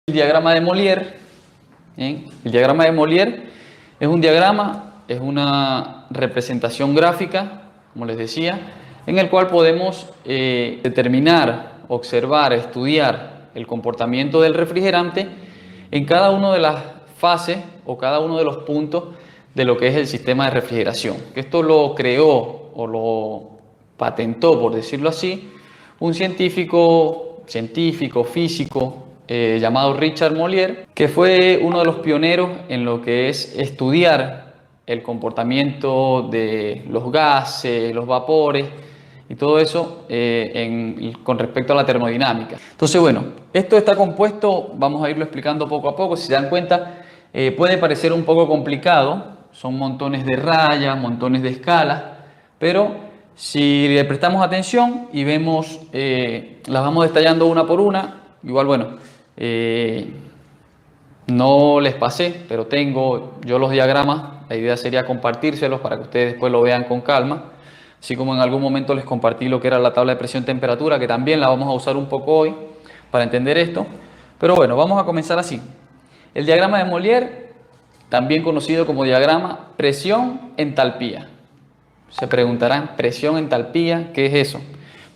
El diagrama de Molière. ¿Bien? El diagrama de Molière es un diagrama, es una representación gráfica, como les decía, en el cual podemos determinar, observar, estudiar el comportamiento del refrigerante en cada una de las fases o cada uno de los puntos de lo que es el sistema de refrigeración. Esto lo creó o lo patentó, por decirlo así, un científico, físico, llamado Richard Molière, que fue uno de los pioneros en lo que es estudiar el comportamiento de los gases, los vapores y todo eso con respecto a la termodinámica. Entonces, bueno, esto está compuesto, vamos a irlo explicando poco a poco. Si se dan cuenta, puede parecer un poco complicado, son montones de rayas, montones de escalas, pero si le prestamos atención y vemos, las vamos detallando una por una, igual, bueno, no les pasé, pero tengo yo los diagramas. La idea sería compartírselos para que ustedes después lo vean con calma, así como en algún momento les compartí lo que era la tabla de presión-temperatura, que también la vamos a usar un poco hoy para entender esto. Pero bueno, vamos a comenzar así. El diagrama de Molière, también conocido como diagrama presión-entalpía. Se preguntarán, presión-entalpía, ¿qué es eso?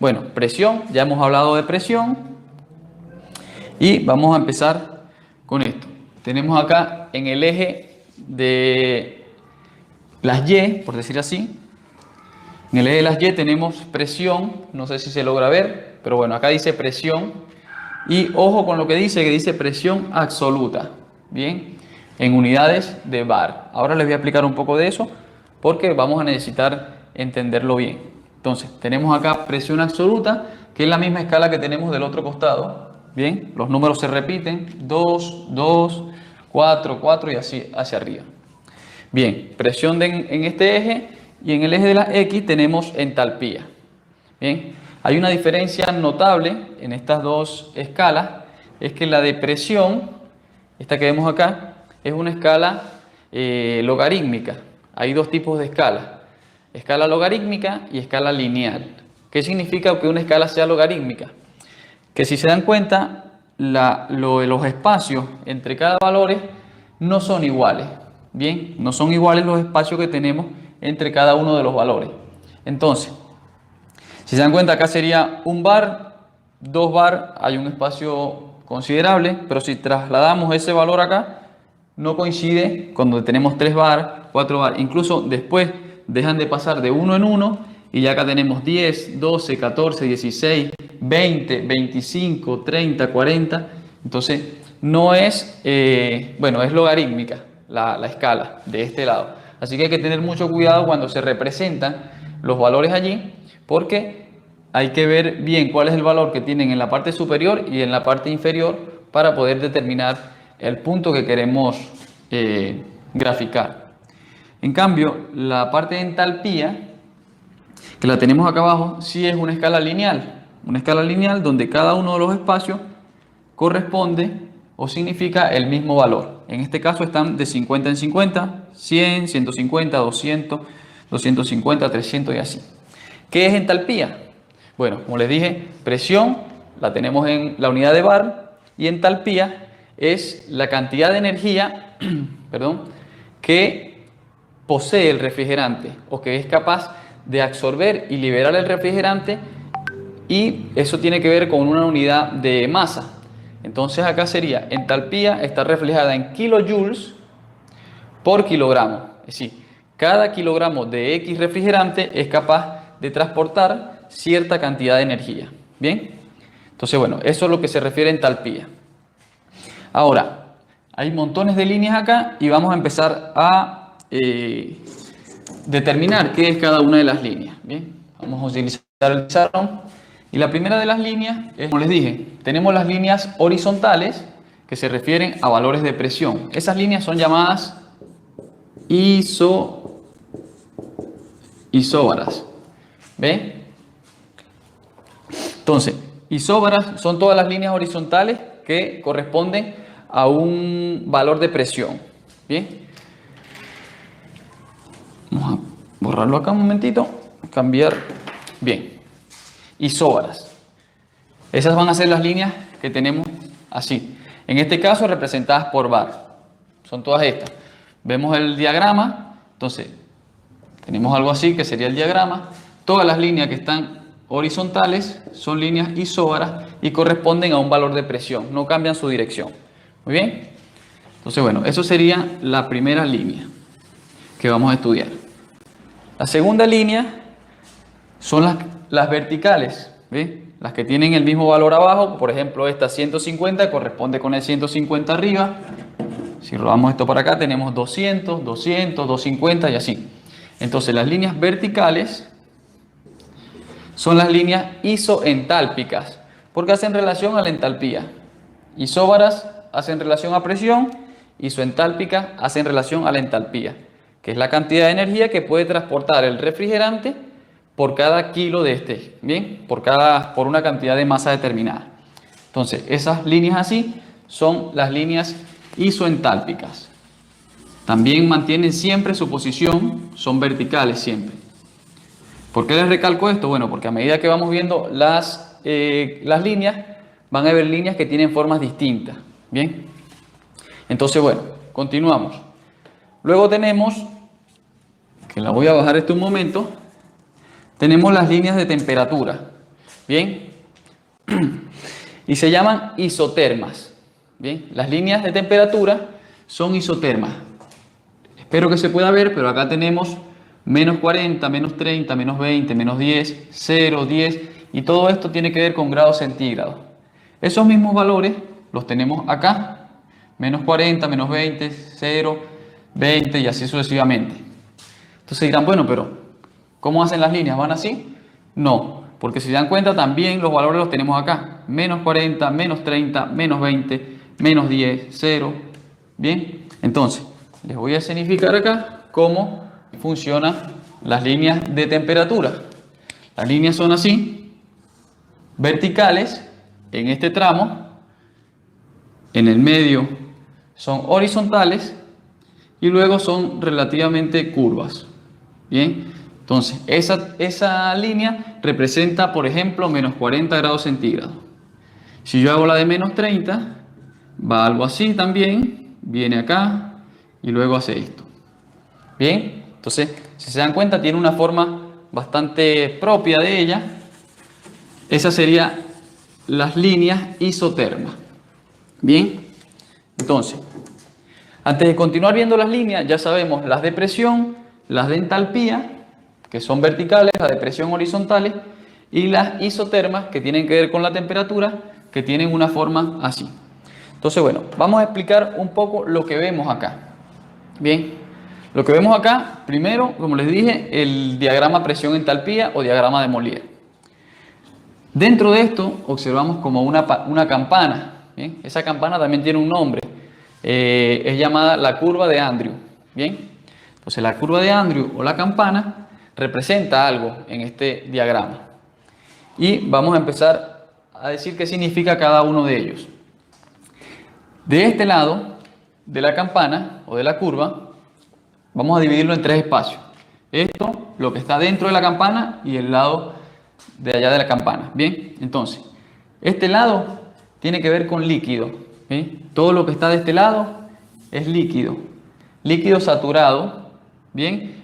Bueno, presión, ya hemos hablado de presión. Y vamos a empezar con esto. Tenemos acá en el eje de las Y, por decir así, en el eje de las Y tenemos presión, no sé si se logra ver, pero bueno, acá dice presión. Y ojo con lo que dice presión absoluta, ¿bien? En unidades de bar. Ahora les voy a explicar un poco de eso porque vamos a necesitar entenderlo bien. Entonces, tenemos acá presión absoluta, que es la misma escala que tenemos del otro costado. Bien, los números se repiten, 2, 2, 4, 4 y así hacia arriba. Bien, presión en este eje y en el eje de la X tenemos entalpía. Bien, hay una diferencia notable en estas dos escalas, es que la de presión, esta que vemos acá, es una escala logarítmica. Hay dos tipos de escala, escala logarítmica y escala lineal. ¿Qué significa que una escala sea logarítmica? Que si se dan cuenta, los espacios entre cada valores no son iguales. Bien, no son iguales los espacios que tenemos entre cada uno de los valores. Entonces, si se dan cuenta, acá sería 1 bar, 2 bar, hay un espacio considerable, pero si trasladamos ese valor acá, no coincide cuando tenemos 3 bar, 4 bar. Incluso después dejan de pasar de uno en uno. Y ya acá tenemos 10, 12, 14, 16, 20, 25, 30, 40. Entonces, no es, bueno, es logarítmica la escala de este lado. Así que hay que tener mucho cuidado cuando se representan los valores allí, porque hay que ver bien cuál es el valor que tienen en la parte superior y en la parte inferior para poder determinar el punto que queremos graficar. En cambio, la parte de entalpía, que la tenemos acá abajo, sí es una escala lineal donde cada uno de los espacios corresponde o significa el mismo valor. En este caso están de 50 en 50, 100, 150, 200, 250, 300 y así. ¿Qué es entalpía? Bueno, como les dije, presión la tenemos en la unidad de bar y entalpía es la cantidad de energía que posee el refrigerante o que es capaz de absorber y liberar el refrigerante, y eso tiene que ver con una unidad de masa. Entonces acá sería, entalpía está reflejada en kilojoules por kilogramo. Es decir, cada kilogramo de X refrigerante es capaz de transportar cierta cantidad de energía. Bien, entonces bueno, eso es lo que se refiere a entalpía. Ahora, hay montones de líneas acá y vamos a empezar a determinar qué es cada una de las líneas. Bien, vamos a utilizar el pizarrón y la primera de las líneas es, como les dije, tenemos las líneas horizontales que se refieren a valores de presión. Esas líneas son llamadas isóbaras. ¿Ve? Entonces, isóbaras son todas las líneas horizontales que corresponden a un valor de presión. Bien. Vamos a borrarlo acá un momentito, cambiar. Bien, isóbaras. Esas van a ser las líneas que tenemos así. En este caso representadas por bar. Son todas estas. Vemos el diagrama, entonces tenemos algo así que sería el diagrama. Todas las líneas que están horizontales son líneas isóbaras y corresponden a un valor de presión, no cambian su dirección. Muy bien. Entonces, bueno, eso sería la primera línea que vamos a estudiar. La segunda línea son las verticales, ¿ve? Las que tienen el mismo valor abajo, por ejemplo, esta 150 corresponde con el 150 arriba. Si robamos esto para acá, tenemos 200, 200, 250 y así. Entonces, las líneas verticales son las líneas isoentálpicas, porque hacen relación a la entalpía. Isóbaras hacen relación a presión, isoentálpicas hacen relación a la entalpía, que es la cantidad de energía que puede transportar el refrigerante por cada kilo de este, ¿bien? Por una cantidad de masa determinada. Entonces, esas líneas así son las líneas isoentálpicas. También mantienen siempre su posición, son verticales siempre. ¿Por qué les recalco esto? Bueno, porque a medida que vamos viendo las líneas, van a haber líneas que tienen formas distintas, ¿bien? Entonces, bueno, continuamos. Luego tenemos, que la voy a bajar un momento, tenemos las líneas de temperatura, ¿bien? Y se llaman isotermas, ¿bien? Las líneas de temperatura son isotermas. Espero que se pueda ver, pero acá tenemos menos 40, menos 30, menos 20, menos 10, 0, 10, y todo esto tiene que ver con grados centígrados. Esos mismos valores los tenemos acá, menos 40, menos 20, 0, 20 y así sucesivamente. Entonces dirán, bueno, pero ¿cómo hacen las líneas? ¿Van así? No, porque si se dan cuenta también los valores los tenemos acá. Menos 40, menos 30, menos 20, menos 10, 0. Bien, entonces les voy a escenificar acá cómo funcionan las líneas de temperatura. Las líneas son así, verticales en este tramo, en el medio son horizontales y luego son relativamente curvas. Bien. Entonces, esa línea representa, por ejemplo, menos 40 grados centígrados. Si yo hago la de menos 30, va algo así también, viene acá y luego hace esto. Bien, entonces, si se dan cuenta, tiene una forma bastante propia de ella. Esas serían las líneas isotermas. Bien, entonces, antes de continuar viendo las líneas, ya sabemos las de presión, las de entalpía, que son verticales, las de presión horizontales, y las isotermas, que tienen que ver con la temperatura, que tienen una forma así. Entonces, bueno, vamos a explicar un poco lo que vemos acá. Bien, lo que vemos acá, primero, como les dije, el diagrama presión-entalpía o diagrama de Molière. Dentro de esto observamos como una campana. Bien, esa campana también tiene un nombre, es llamada la curva de Andrew. Bien, entonces la curva de Andrew o la campana representa algo en este diagrama. Y vamos a empezar a decir qué significa cada uno de ellos. De este lado de la campana o de la curva, vamos a dividirlo en tres espacios. Esto, lo que está dentro de la campana y el lado de allá de la campana. Bien, entonces, este lado tiene que ver con líquido. ¿Bien? Todo lo que está de este lado es líquido. Líquido saturado. Bien.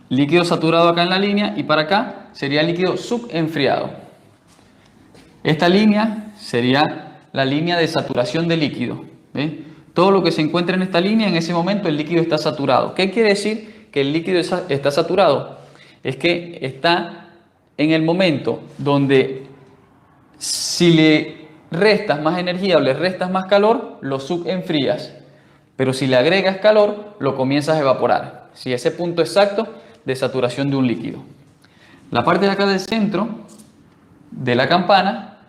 Líquido saturado acá en la línea y para acá sería líquido subenfriado. Esta línea sería la línea de saturación de líquido. ¿Ve? Todo lo que se encuentra en esta línea, en ese momento el líquido está saturado. ¿Qué quiere decir que el líquido está saturado? Es que está en el momento donde si le restas más energía o le restas más calor, lo subenfrías. Pero si le agregas calor, lo comienzas a evaporar. Si ese punto exacto de saturación de un líquido. La parte de acá del centro de la campana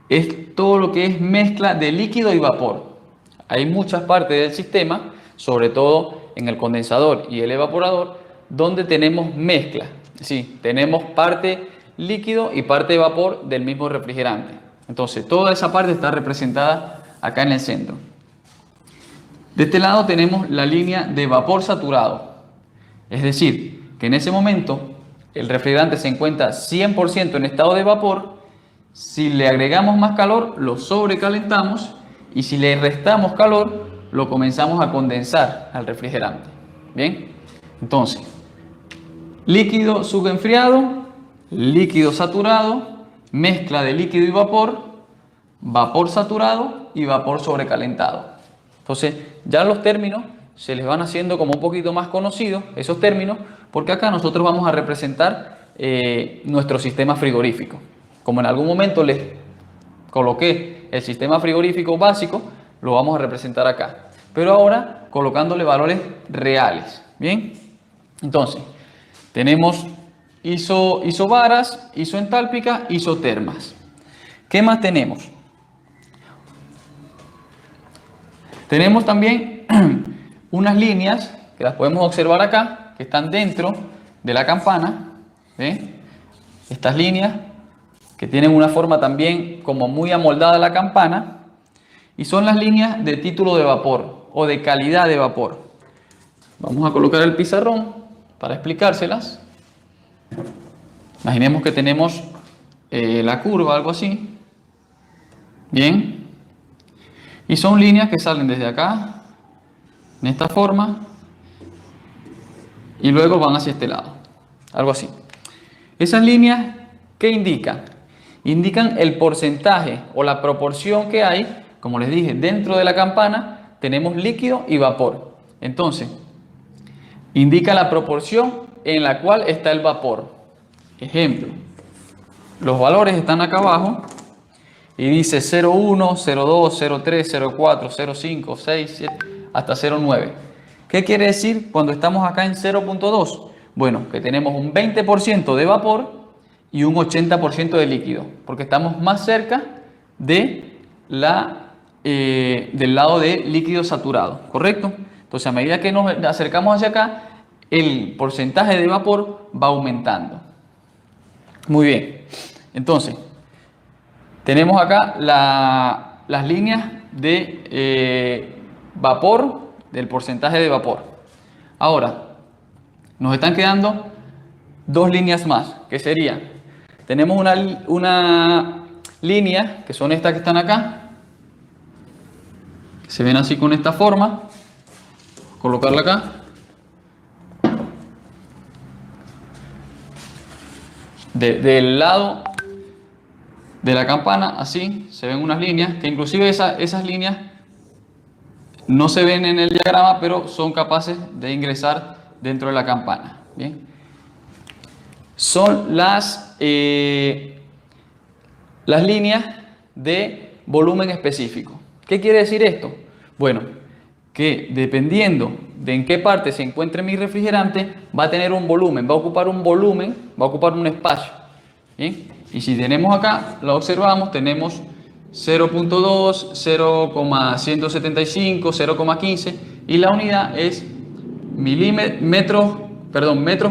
es todo lo que es mezcla de líquido y vapor. Hay muchas partes del sistema, sobre todo en el condensador y el evaporador, donde tenemos mezcla. Sí, tenemos parte líquido y parte de vapor del mismo refrigerante. Entonces, toda esa parte está representada acá en el centro. De este lado tenemos la línea de vapor saturado. Es decir, que en ese momento el refrigerante se encuentra 100% en estado de vapor. Si le agregamos más calor, lo sobrecalentamos y si le restamos calor, lo comenzamos a condensar al refrigerante. Bien, entonces, líquido subenfriado, líquido saturado, mezcla de líquido y vapor, vapor saturado y vapor sobrecalentado. Entonces, ya los términos se les van haciendo como un poquito más conocidos, esos términos, porque acá nosotros vamos a representar nuestro sistema frigorífico. Como en algún momento les coloqué el sistema frigorífico básico, lo vamos a representar acá. Pero ahora colocándole valores reales. Bien, entonces tenemos isobaras, isoentálpicas, isotermas. ¿Qué más tenemos? Tenemos también unas líneas que las podemos observar acá, que están dentro de la campana. ¿Ven? Estas líneas que tienen una forma también como muy amoldada a la campana, y son las líneas de título de vapor o de calidad de vapor. Vamos a colocar el pizarrón para explicárselas. Imaginemos que tenemos la curva, algo así. Bien. Y son líneas que salen desde acá, en esta forma, y luego van hacia este lado. Algo así. Esas líneas, ¿qué indican? Indican el porcentaje o la proporción que hay, como les dije, dentro de la campana tenemos líquido y vapor. Entonces, indica la proporción en la cual está el vapor. Ejemplo, los valores están acá abajo y dice 0,1, 0,2, 0,3, 0,4, 0,5, 6, 7, hasta 0,9. ¿Qué quiere decir cuando estamos acá en 0,2? Bueno, que tenemos un 20% de vapor y un 80% de líquido, porque estamos más cerca de del lado de líquido saturado, ¿correcto? Entonces, a medida que nos acercamos hacia acá, el porcentaje de vapor va aumentando. Muy bien, entonces, tenemos acá las líneas de vapor, del porcentaje de vapor. Ahora, nos están quedando dos líneas más, que serían, tenemos una línea, que son estas que están acá, que se ven así con esta forma, colocarla acá. Del lado de la campana, así, se ven unas líneas, que inclusive esas líneas no se ven en el diagrama, pero son capaces de ingresar dentro de la campana. Bien. Son las líneas de volumen específico. ¿Qué quiere decir esto? Bueno, que dependiendo de en qué parte se encuentre mi refrigerante, va a tener un volumen, va a ocupar un volumen, va a ocupar un espacio. ¿Bien? Y si tenemos acá, lo observamos, tenemos 0,2, 0,175, 0,15 y la unidad es metros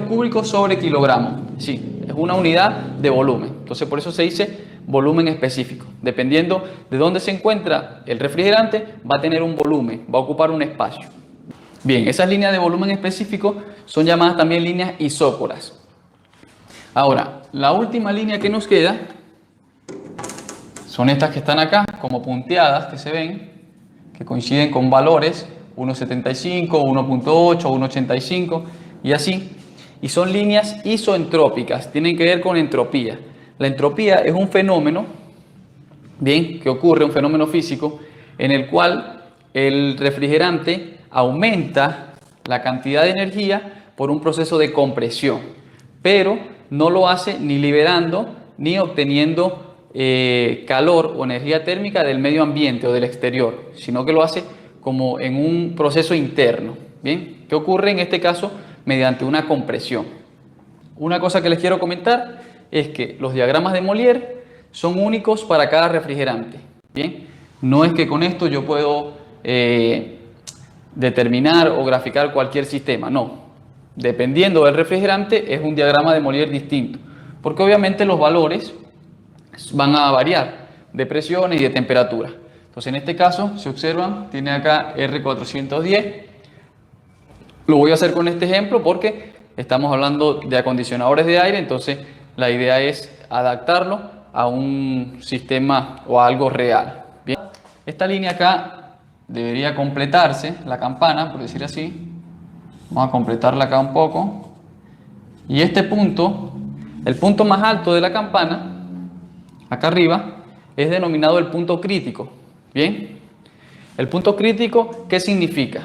cúbicos sobre kilogramos. Sí, es una unidad de volumen. Entonces por eso se dice volumen específico. Dependiendo de dónde se encuentra el refrigerante, va a tener un volumen, va a ocupar un espacio. Bien, esas líneas de volumen específico son llamadas también líneas isócoras. Ahora, la última línea que nos queda son estas que están acá, como punteadas, que se ven, que coinciden con valores 1,75, 1,8, 1,85 y así. Y son líneas isoentrópicas, tienen que ver con entropía. La entropía es un fenómeno, bien, que ocurre, un fenómeno físico, en el cual el refrigerante aumenta la cantidad de energía por un proceso de compresión, pero no lo hace ni liberando ni obteniendo calor o energía térmica del medio ambiente o del exterior, sino que lo hace como en un proceso interno. ¿Bien? ¿Qué ocurre en este caso? Mediante una compresión. Una cosa que les quiero comentar es que los diagramas de Molière son únicos para cada refrigerante. ¿Bien? No es que con esto yo puedo determinar o graficar cualquier sistema, no. Dependiendo del refrigerante es un diagrama de Molière distinto, porque obviamente los valores van a variar de presiones y de temperatura. Entonces en este caso, si observan, tiene acá R410. Lo voy a hacer con este ejemplo porque estamos hablando de acondicionadores de aire, entonces la idea es adaptarlo a un sistema o a algo real. Bien. Esta línea acá debería completarse, la campana, por decir así. Vamos a completarla acá un poco. Y este punto, el punto más alto de la campana, acá arriba, es denominado el punto crítico. ¿Bien? El punto crítico, ¿qué significa?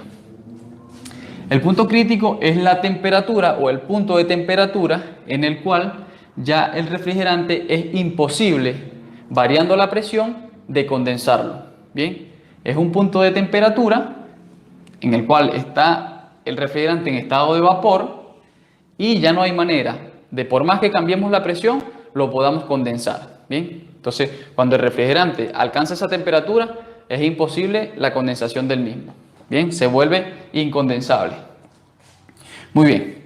El punto crítico es la temperatura o el punto de temperatura en el cual ya el refrigerante es imposible, variando la presión, de condensarlo. Bien, es un punto de temperatura en el cual está el refrigerante en estado de vapor y ya no hay manera de, por más que cambiemos la presión, lo podamos condensar. Bien, entonces cuando el refrigerante alcanza esa temperatura, es imposible la condensación del mismo. Bien, se vuelve incondensable. Muy bien.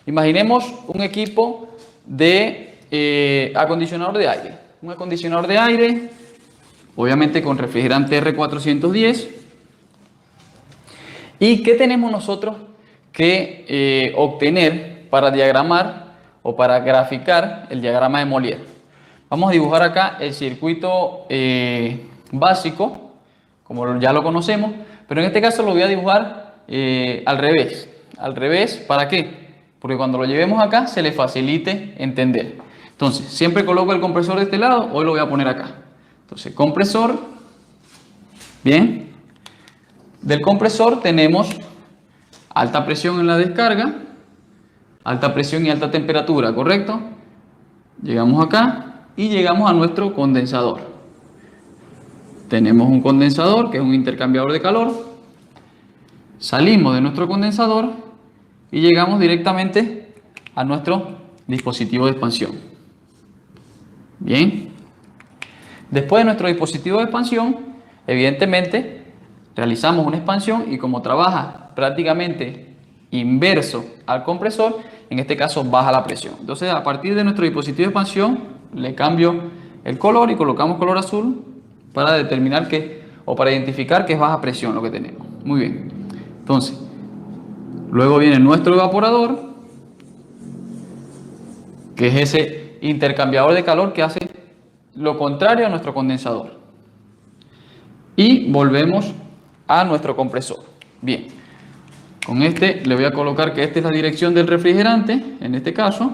Imaginemos un equipo de acondicionador de aire. Un acondicionador de aire, obviamente con refrigerante R410. ¿Y qué tenemos nosotros que obtener para diagramar o para graficar el diagrama de Molière? Vamos a dibujar acá el circuito básico, como ya lo conocemos, pero en este caso lo voy a dibujar al revés. Al revés, ¿para qué? Porque cuando lo llevemos acá se le facilite entender. Entonces, siempre coloco el compresor de este lado, hoy lo voy a poner acá. Entonces, compresor, bien. Del compresor tenemos alta presión en la descarga, alta presión y alta temperatura, ¿correcto? Llegamos acá y llegamos a nuestro condensador. Tenemos un condensador que es un intercambiador de calor. Salimos de nuestro condensador y llegamos directamente a nuestro dispositivo de expansión. Bien. Después de nuestro dispositivo de expansión, evidentemente realizamos una expansión y como trabaja prácticamente inverso al compresor, en este caso baja la presión. Entonces, a partir de nuestro dispositivo de expansión, le cambio el color y colocamos color azul para determinar que, o para identificar que es baja presión lo que tenemos. Muy bien. Entonces, luego viene nuestro evaporador, que es ese intercambiador de calor que hace lo contrario a nuestro condensador. Y volvemos a nuestro compresor. Bien, con este le voy a colocar que esta es la dirección del refrigerante, en este caso.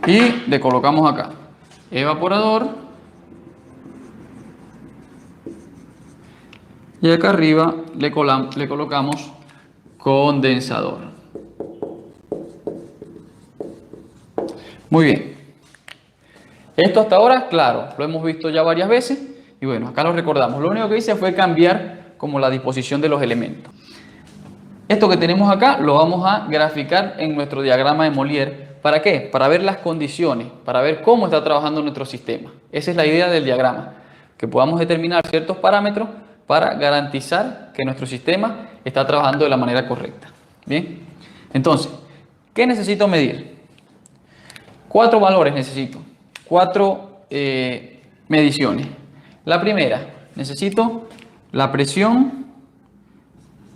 Y le colocamos acá evaporador. Y acá arriba le colocamos condensador. Muy bien. Esto hasta ahora, claro, lo hemos visto ya varias veces. Y bueno, acá lo recordamos. Lo único que hice fue cambiar como la disposición de los elementos. Esto que tenemos acá lo vamos a graficar en nuestro diagrama de Molière. ¿Para qué? Para ver las condiciones, para ver cómo está trabajando nuestro sistema. Esa es la idea del diagrama, que podamos determinar ciertos parámetros para garantizar que nuestro sistema está trabajando de la manera correcta. Bien, entonces, ¿qué necesito medir? 4 valores necesito, 4 mediciones. La primera, necesito la presión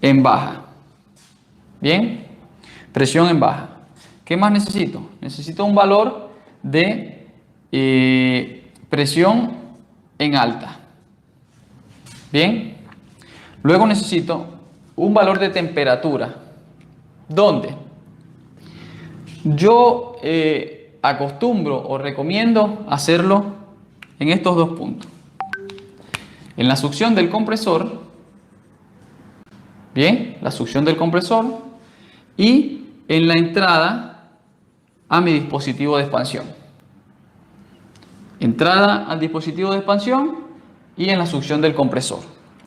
en baja. Bien, presión en baja. ¿Qué más necesito? Necesito un valor de presión en alta. Bien, luego necesito un valor de temperatura. ¿Dónde? Yo acostumbro o recomiendo hacerlo en estos dos puntos. En la succión del compresor, bien, la succión del compresor, y en la entrada a mi dispositivo de expansión. Entrada al dispositivo de expansión y en la succión del compresor.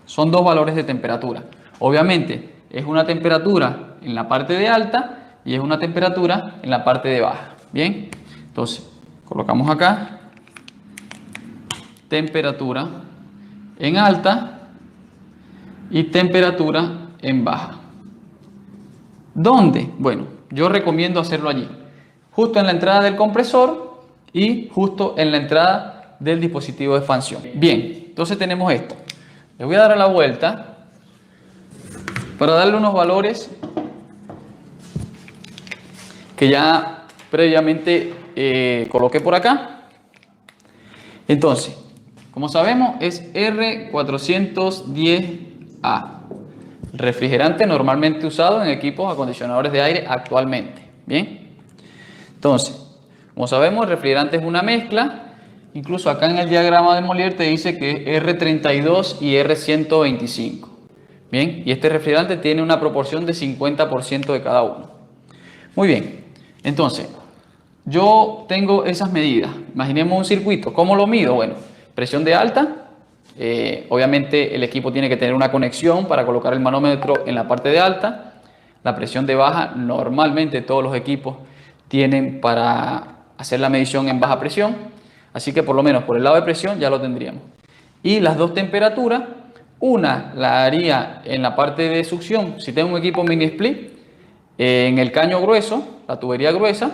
Son dos valores de temperatura. Obviamente es una temperatura en la parte de alta y es una temperatura en la parte de baja. Bien, entonces colocamos acá temperatura en alta y temperatura en baja. ¿Dónde? Bueno, yo recomiendo hacerlo allí, justo en la entrada del compresor y justo en la entrada del dispositivo de expansión. Bien, entonces tenemos esto. Le voy a dar a la vuelta para darle unos valores que ya previamente coloqué por acá. Entonces, como sabemos, es R410A, refrigerante normalmente usado en equipos acondicionadores de aire actualmente. Bien, entonces, como sabemos, el refrigerante es una mezcla. Incluso acá en el diagrama de Molière te dice que es R32 y R125. Bien, y este refrigerante tiene una proporción de 50% de cada uno. Muy bien, entonces, yo tengo esas medidas. Imaginemos un circuito. ¿Cómo lo mido? Bueno, presión de alta. Obviamente el equipo tiene que tener una conexión para colocar el manómetro en la parte de alta. La presión de baja, normalmente todos los equipos tienen para hacer la medición en baja presión. Así que por lo menos por el lado de presión ya lo tendríamos. Y las dos temperaturas, una la haría en la parte de succión. Si tengo un equipo mini split, en el caño grueso, la tubería gruesa,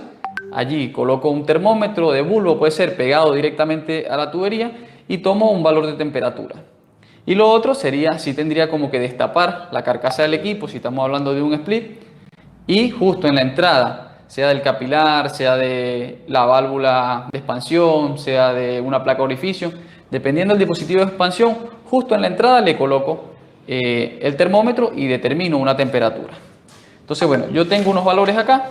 allí coloco un termómetro de bulbo, puede ser pegado directamente a la tubería, y tomo un valor de temperatura. Y lo otro sería, si tendría como que destapar la carcasa del equipo, si estamos hablando de un split, y justo en la entrada, sea del capilar, sea de la válvula de expansión, sea de una placa orificio, dependiendo del dispositivo de expansión, justo en la entrada le coloco el termómetro y determino una temperatura. Entonces, bueno, yo tengo unos valores acá,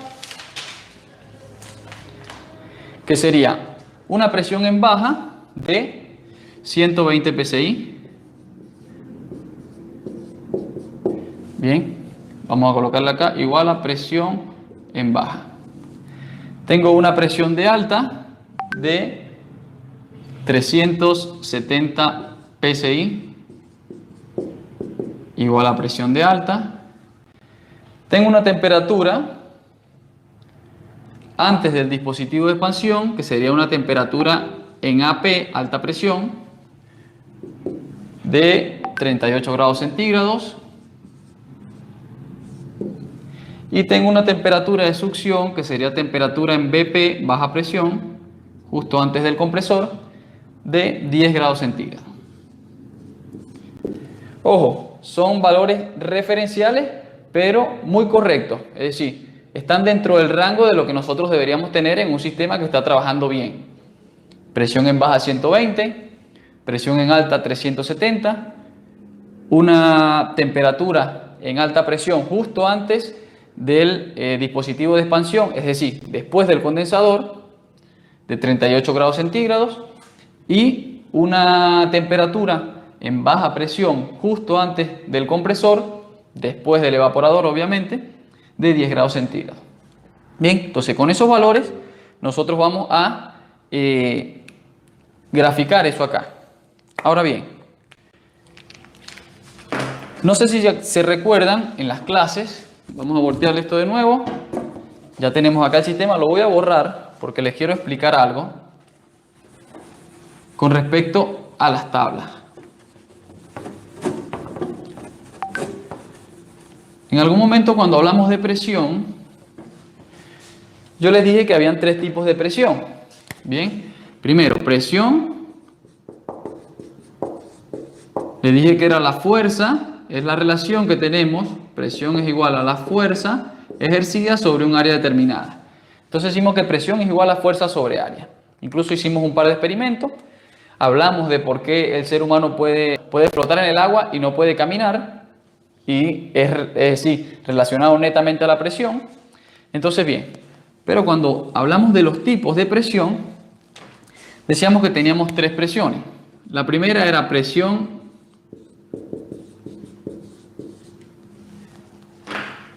que sería una presión en baja de 120 psi. Bien, vamos a colocarla acá, igual a presión en baja. Tengo una presión de alta de 370 psi, igual a presión de alta. Tengo una temperatura antes del dispositivo de expansión, que sería una temperatura en AP, alta presión, de 38 grados centígrados. Y tengo una temperatura de succión, que sería temperatura en BP, baja presión, justo antes del compresor, de 10 grados centígrados. Ojo, son valores referenciales, pero muy correctos. Es decir, están dentro del rango de lo que nosotros deberíamos tener en un sistema que está trabajando bien. Presión en baja 120, presión en alta 370, una temperatura en alta presión justo antes del dispositivo de expansión, es decir, después del condensador, de 38 grados centígrados, y una temperatura en baja presión justo antes del compresor, después del evaporador obviamente, de 10 grados centígrados. Bien, entonces con esos valores nosotros vamos a graficar eso acá. Ahora bien, no sé si ya se recuerdan en las clases, vamos a voltearle esto de nuevo, ya tenemos acá el sistema, lo voy a borrar porque les quiero explicar algo con respecto a las tablas. En algún momento cuando hablamos de presión, yo les dije que habían tres tipos de presión. Bien, primero presión, les dije que era la fuerza, es la relación que tenemos, presión es igual a la fuerza ejercida sobre un área determinada. Entonces decimos que presión es igual a fuerza sobre área. Incluso hicimos un par de experimentos, hablamos de por qué el ser humano puede flotar en el agua y no puede caminar, y es decir, relacionado netamente a la presión. Entonces bien, pero cuando hablamos de los tipos de presión, decíamos que teníamos tres presiones. La primera era presión,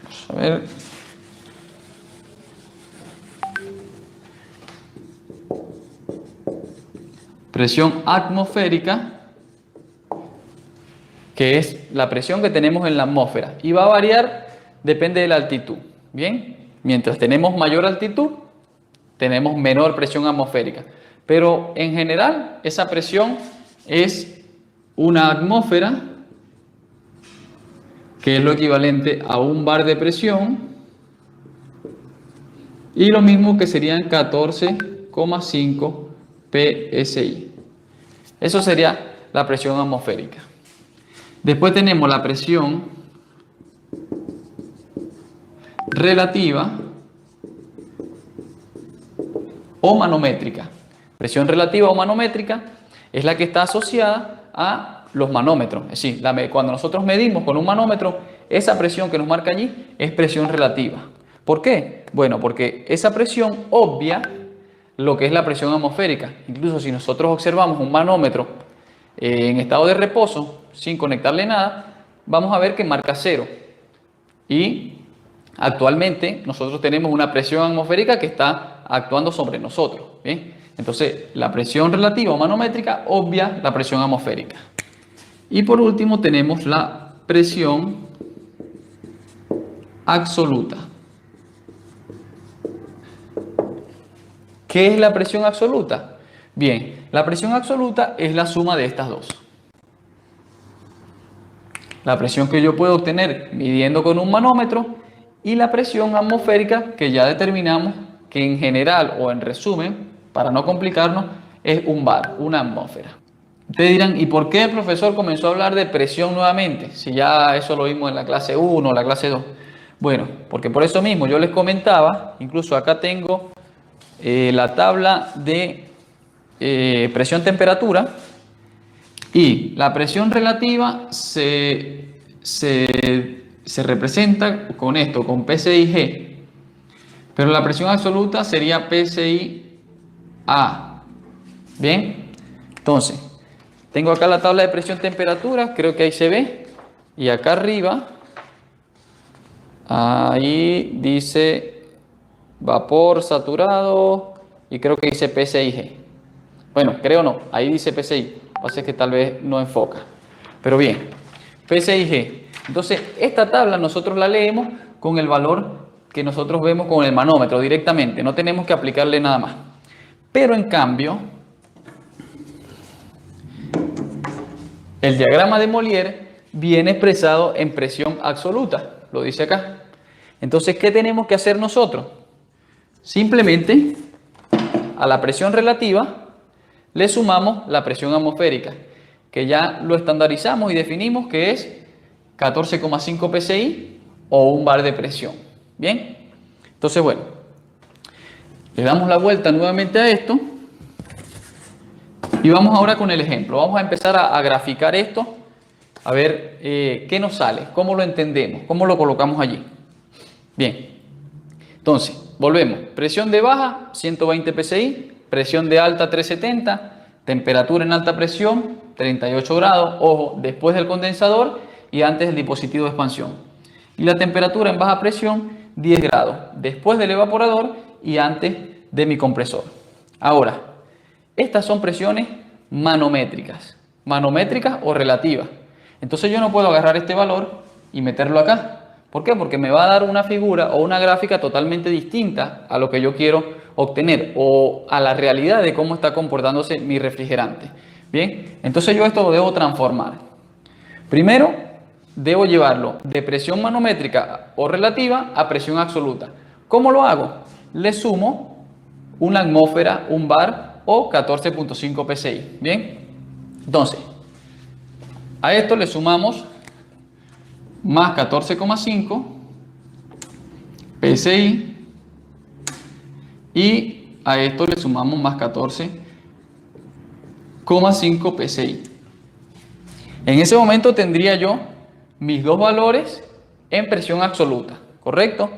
vamos a ver, presión atmosférica, que es la presión que tenemos en la atmósfera, y va a variar, depende de la altitud. Bien, mientras tenemos mayor altitud, tenemos menor presión atmosférica, pero en general esa presión es una atmósfera, que es lo equivalente a un bar de presión, y lo mismo que serían 14,5 PSI. Eso sería la presión atmosférica. Después tenemos la presión relativa o manométrica. Presión relativa o manométrica es la que está asociada a los manómetros. Es decir, cuando nosotros medimos con un manómetro, esa presión que nos marca allí es presión relativa. ¿Por qué? Bueno, porque esa presión obvia lo que es la presión atmosférica. Incluso si nosotros observamos un manómetro en estado de reposo, sin conectarle nada, vamos a ver que marca 0. Y actualmente nosotros tenemos una presión atmosférica que está actuando sobre nosotros. ¿Bien? Entonces, la presión relativa o manométrica obvia la presión atmosférica. Y por último tenemos la presión absoluta. ¿Qué es la presión absoluta? Bien, la presión absoluta es la suma de estas dos. La presión que yo puedo obtener midiendo con un manómetro y la presión atmosférica que ya determinamos que en general o en resumen, para no complicarnos, es un bar, una atmósfera. Ustedes dirán, ¿y por qué el profesor comenzó a hablar de presión nuevamente? Si ya eso lo vimos en la clase 1 o la clase 2. Bueno, porque por eso mismo yo les comentaba, incluso acá tengo la tabla de presión-temperatura, y la presión relativa se representa con esto, con PSI-G, pero la presión absoluta sería PSI-A. Bien, entonces tengo acá la tabla de presión-temperatura, creo que ahí se ve, y acá arriba, ahí dice vapor saturado y creo que dice PSI-G. Bueno, creo no, ahí dice PSI, lo que pasa es que tal vez no enfoca. Pero bien, PSI-G. Entonces, esta tabla nosotros la leemos con el valor que nosotros vemos con el manómetro directamente, no tenemos que aplicarle nada más. Pero en cambio, el diagrama de Molière viene expresado en presión absoluta, lo dice acá. Entonces, ¿qué tenemos que hacer nosotros? Simplemente a la presión relativa le sumamos la presión atmosférica, que ya lo estandarizamos y definimos que es 14,5 PSI o un bar de presión. Bien, entonces bueno, le damos la vuelta nuevamente a esto y vamos ahora con el ejemplo. Vamos a empezar a graficar esto, a ver qué nos sale, cómo lo entendemos, cómo lo colocamos allí. Bien, entonces volvemos. Presión de baja 120 PSI, presión de alta 370, temperatura en alta presión 38 grados, ojo, después del condensador y antes del dispositivo de expansión. Y la temperatura en baja presión 10 grados, después del evaporador y antes de mi compresor. Ahora, estas son presiones manométricas o relativas. Entonces yo no puedo agarrar este valor y meterlo acá. ¿Por qué? Porque me va a dar una figura o una gráfica totalmente distinta a lo que yo quiero obtener o a la realidad de cómo está comportándose mi refrigerante. Bien, entonces yo esto lo debo transformar. Primero, debo llevarlo de presión manométrica o relativa a presión absoluta. ¿Cómo lo hago? Le sumo una atmósfera, un bar o 14,5 PSI. Bien, entonces, a esto le sumamos más 14,5 PSI y a esto le sumamos más 14,5 PSI. En ese momento tendría yo mis dos valores en presión absoluta, ¿correcto?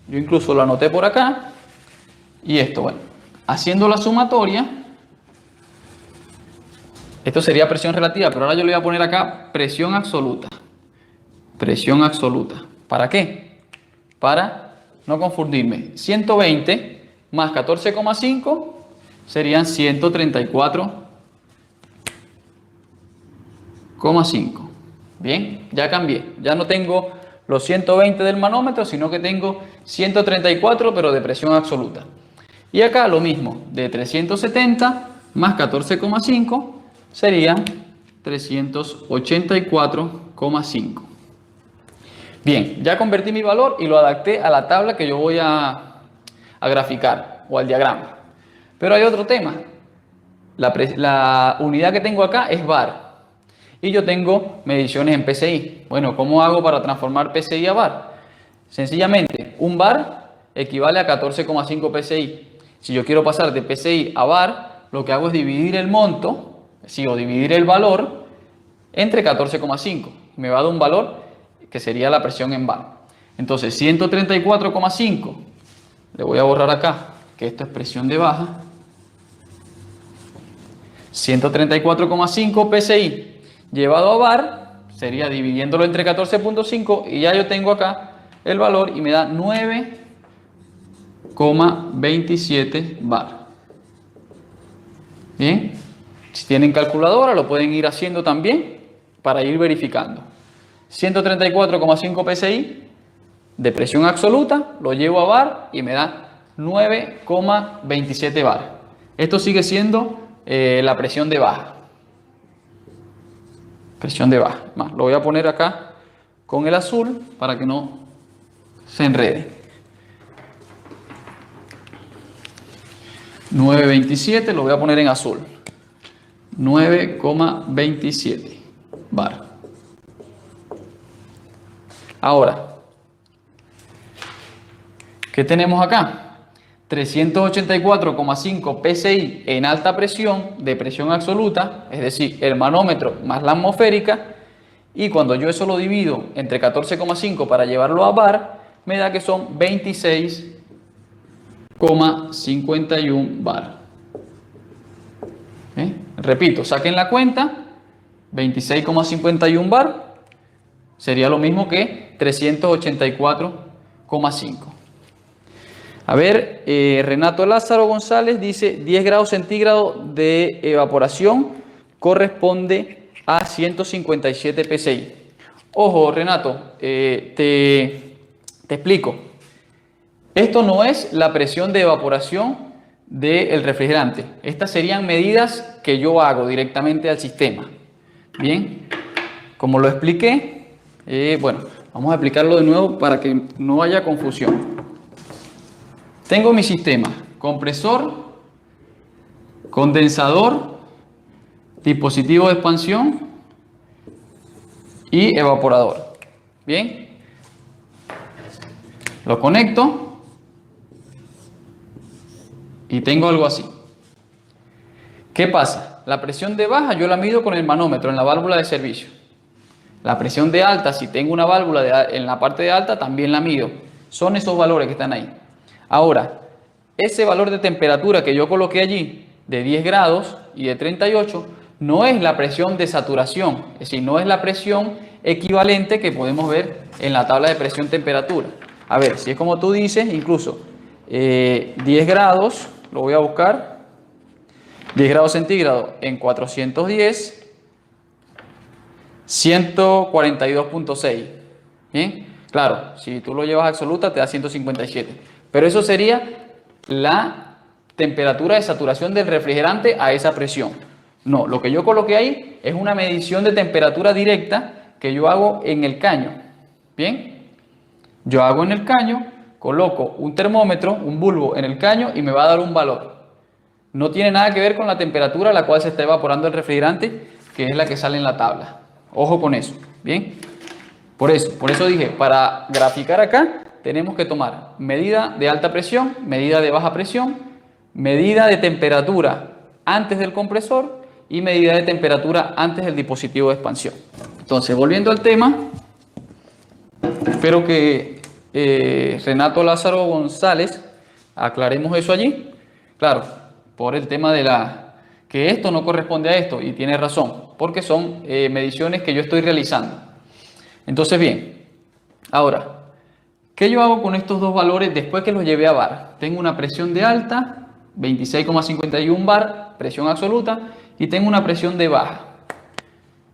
Yo incluso lo anoté por acá y esto, bueno, haciendo la sumatoria, esto sería presión relativa, pero ahora yo le voy a poner acá presión absoluta. Presión absoluta. ¿Para qué? Para no confundirme. 120 más 14,5 serían 134,5. Bien, ya cambié. Ya no tengo los 120 del manómetro, sino que tengo 134, pero de presión absoluta. Y acá lo mismo, de 370 más 14,5 serían 384,5. Bien, ya convertí mi valor y lo adapté a la tabla que yo voy a graficar o al diagrama. Pero hay otro tema. La unidad que tengo acá es bar. Y yo tengo mediciones en PSI. Bueno, ¿cómo hago para transformar PSI a bar? Sencillamente, un bar equivale a 14,5 PSI. Si yo quiero pasar de PSI a bar, lo que hago es dividir el monto, o dividir el valor entre 14,5. Me va a dar un valor que sería la presión en bar. Entonces 134,5, le voy a borrar acá, que esto es presión de baja. 134,5 PSI llevado a bar, sería dividiéndolo entre 14,5 y ya yo tengo acá el valor y me da 9,27 bar. Bien, si tienen calculadora lo pueden ir haciendo también para ir verificando. 134,5 PSI de presión absoluta, lo llevo a bar y me da 9,27 bar. Esto sigue siendo la presión de baja. Presión de baja. Más, lo voy a poner acá con el azul para que no se enrede. 9,27 lo voy a poner en azul. 9,27 bar. Ahora, ¿qué tenemos acá? 384,5 PSI en alta presión, de presión absoluta, es decir, el manómetro más la atmosférica, y cuando yo eso lo divido entre 14,5 para llevarlo a bar, me da que son 26,51 bar. Repito, saquen la cuenta, 26,51 bar sería lo mismo que 384,5. A ver, Renato Lázaro González dice 10 grados centígrados de evaporación corresponde a 157 PSI. Ojo, Renato, te explico. Esto no es la presión de evaporación del refrigerante. Estas serían medidas que yo hago directamente al sistema. Bien, como lo expliqué, bueno, vamos a explicarlo de nuevo para que no haya confusión. Tengo mi sistema: compresor, condensador, dispositivo de expansión y evaporador. Bien, lo conecto y tengo algo así. ¿Qué pasa? La presión de baja yo la mido con el manómetro en la válvula de servicio. La presión de alta, si tengo una válvula en la parte de alta, también la mido. Son esos valores que están ahí. Ahora, ese valor de temperatura que yo coloqué allí, de 10 grados y de 38, no es la presión de saturación, es decir, no es la presión equivalente que podemos ver en la tabla de presión-temperatura. A ver, si es como tú dices, incluso 10 grados, lo voy a buscar, 10 grados centígrados en 410, 142,6. Bien, claro, si tú lo llevas a absoluta te da 157, pero eso sería la temperatura de saturación del refrigerante a esa presión. No, lo que yo coloqué ahí es una medición de temperatura directa que yo hago en el caño. Bien, yo hago en el caño, coloco un termómetro, un bulbo en el caño y me va a dar un valor. No tiene nada que ver con la temperatura a la cual se está evaporando el refrigerante, que es la que sale en la tabla. Ojo con eso. Bien, por eso dije, para graficar acá tenemos que tomar medida de alta presión, medida de baja presión, medida de temperatura antes del compresor y medida de temperatura antes del dispositivo de expansión. Entonces, volviendo al tema, espero que Renato Lázaro González aclaremos eso allí. Claro, por el tema de que esto no corresponde a esto, y tiene razón, porque son mediciones que yo estoy realizando. Entonces, bien, ahora, ¿qué yo hago con estos dos valores después que los llevé a bar? Tengo una presión de alta, 26,51 bar, presión absoluta, y tengo una presión de baja.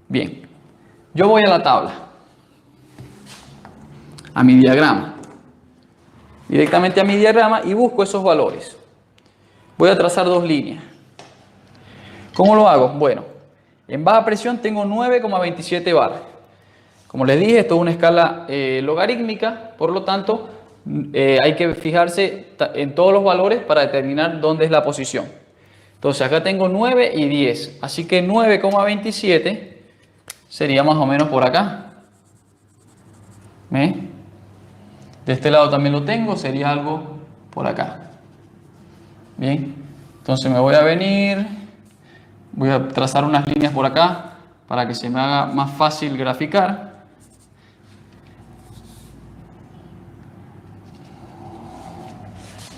Bien, yo voy a la tabla, a mi diagrama, directamente a mi diagrama y busco esos valores. Voy a trazar dos líneas. ¿Cómo lo hago? Bueno, en baja presión tengo 9,27 bar. Como les dije, esto es una escala logarítmica, por lo tanto, hay que fijarse en todos los valores para determinar dónde es la posición. Entonces, acá tengo 9 y 10, así que 9,27 sería más o menos por acá. ¿Ve? De este lado también lo tengo, sería algo por acá. Bien, Entonces me voy a venir, voy a trazar unas líneas por acá para que se me haga más fácil graficar.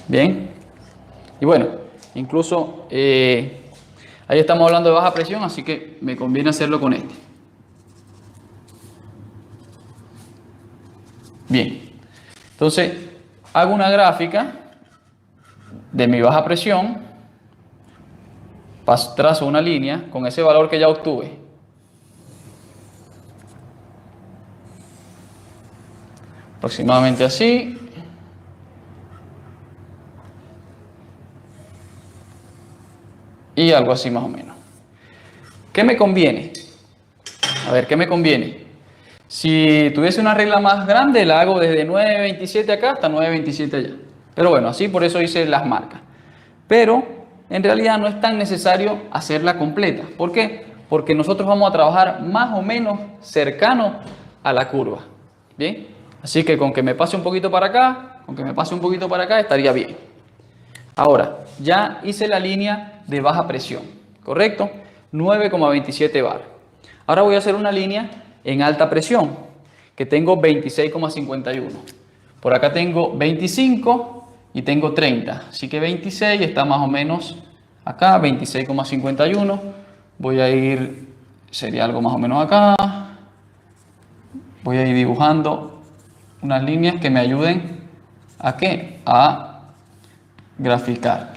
Bien, y bueno, incluso ahí estamos hablando de baja presión, así que me conviene hacerlo con este. Bien, entonces hago una gráfica de mi baja presión, trazo una línea con ese valor que ya obtuve. Aproximadamente así. Y algo así más o menos. ¿Qué me conviene? A ver, ¿qué me conviene? Si tuviese una regla más grande, la hago desde 9.27 acá hasta 9.27 allá. Pero bueno, así por eso hice las marcas. Pero en realidad no es tan necesario hacerla completa. ¿Por qué? Porque nosotros vamos a trabajar más o menos cercano a la curva. ¿Bien? Así que con que me pase un poquito para acá, con que me pase un poquito para acá, estaría bien. Ahora, ya hice la línea de baja presión, ¿correcto? 9,27 bar. Ahora voy a hacer una línea en alta presión, que tengo 26,51. Por acá tengo 25 y tengo 30. Así que 26 está más o menos acá, 26,51. Voy a ir, sería algo más o menos acá. Voy a ir dibujando unas líneas que me ayuden a ¿qué? A graficar.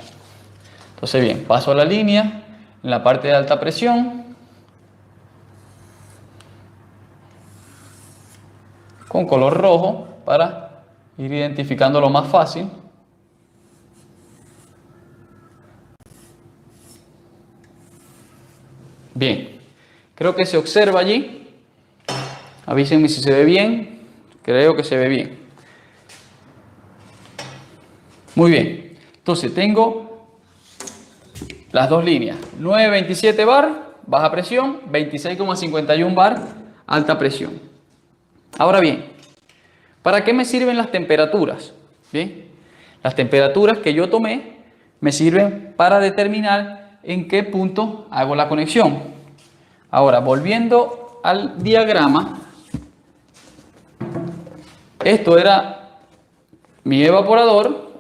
Entonces bien, paso a la línea en la parte de alta presión con color rojo para ir identificándolo más fácil. Bien, creo que se observa allí. Avísenme si se ve bien. Creo que se ve bien. Muy bien. Entonces tengo las dos líneas. 9,27 bar, baja presión. 26,51 bar, alta presión. Ahora bien, ¿para qué me sirven las temperaturas? Bien, las temperaturas que yo tomé me sirven para determinar en qué punto hago la conexión. Ahora, volviendo al diagrama, esto era mi evaporador.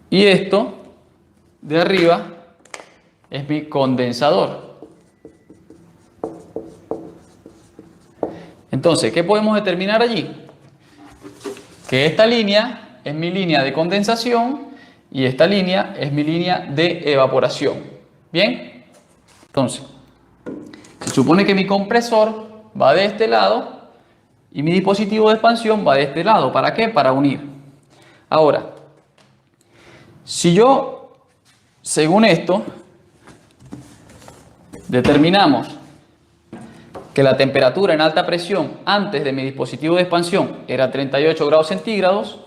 Y esto de arriba es mi condensador. Entonces, ¿qué podemos determinar allí? Que esta línea es mi línea de condensación y esta línea es mi línea de evaporación. ¿Bien? Entonces, se supone que mi compresor va de este lado y mi dispositivo de expansión va de este lado. ¿Para qué? Para unir. Ahora, si yo, según esto, determinamos que la temperatura en alta presión antes de mi dispositivo de expansión era 38 grados centígrados,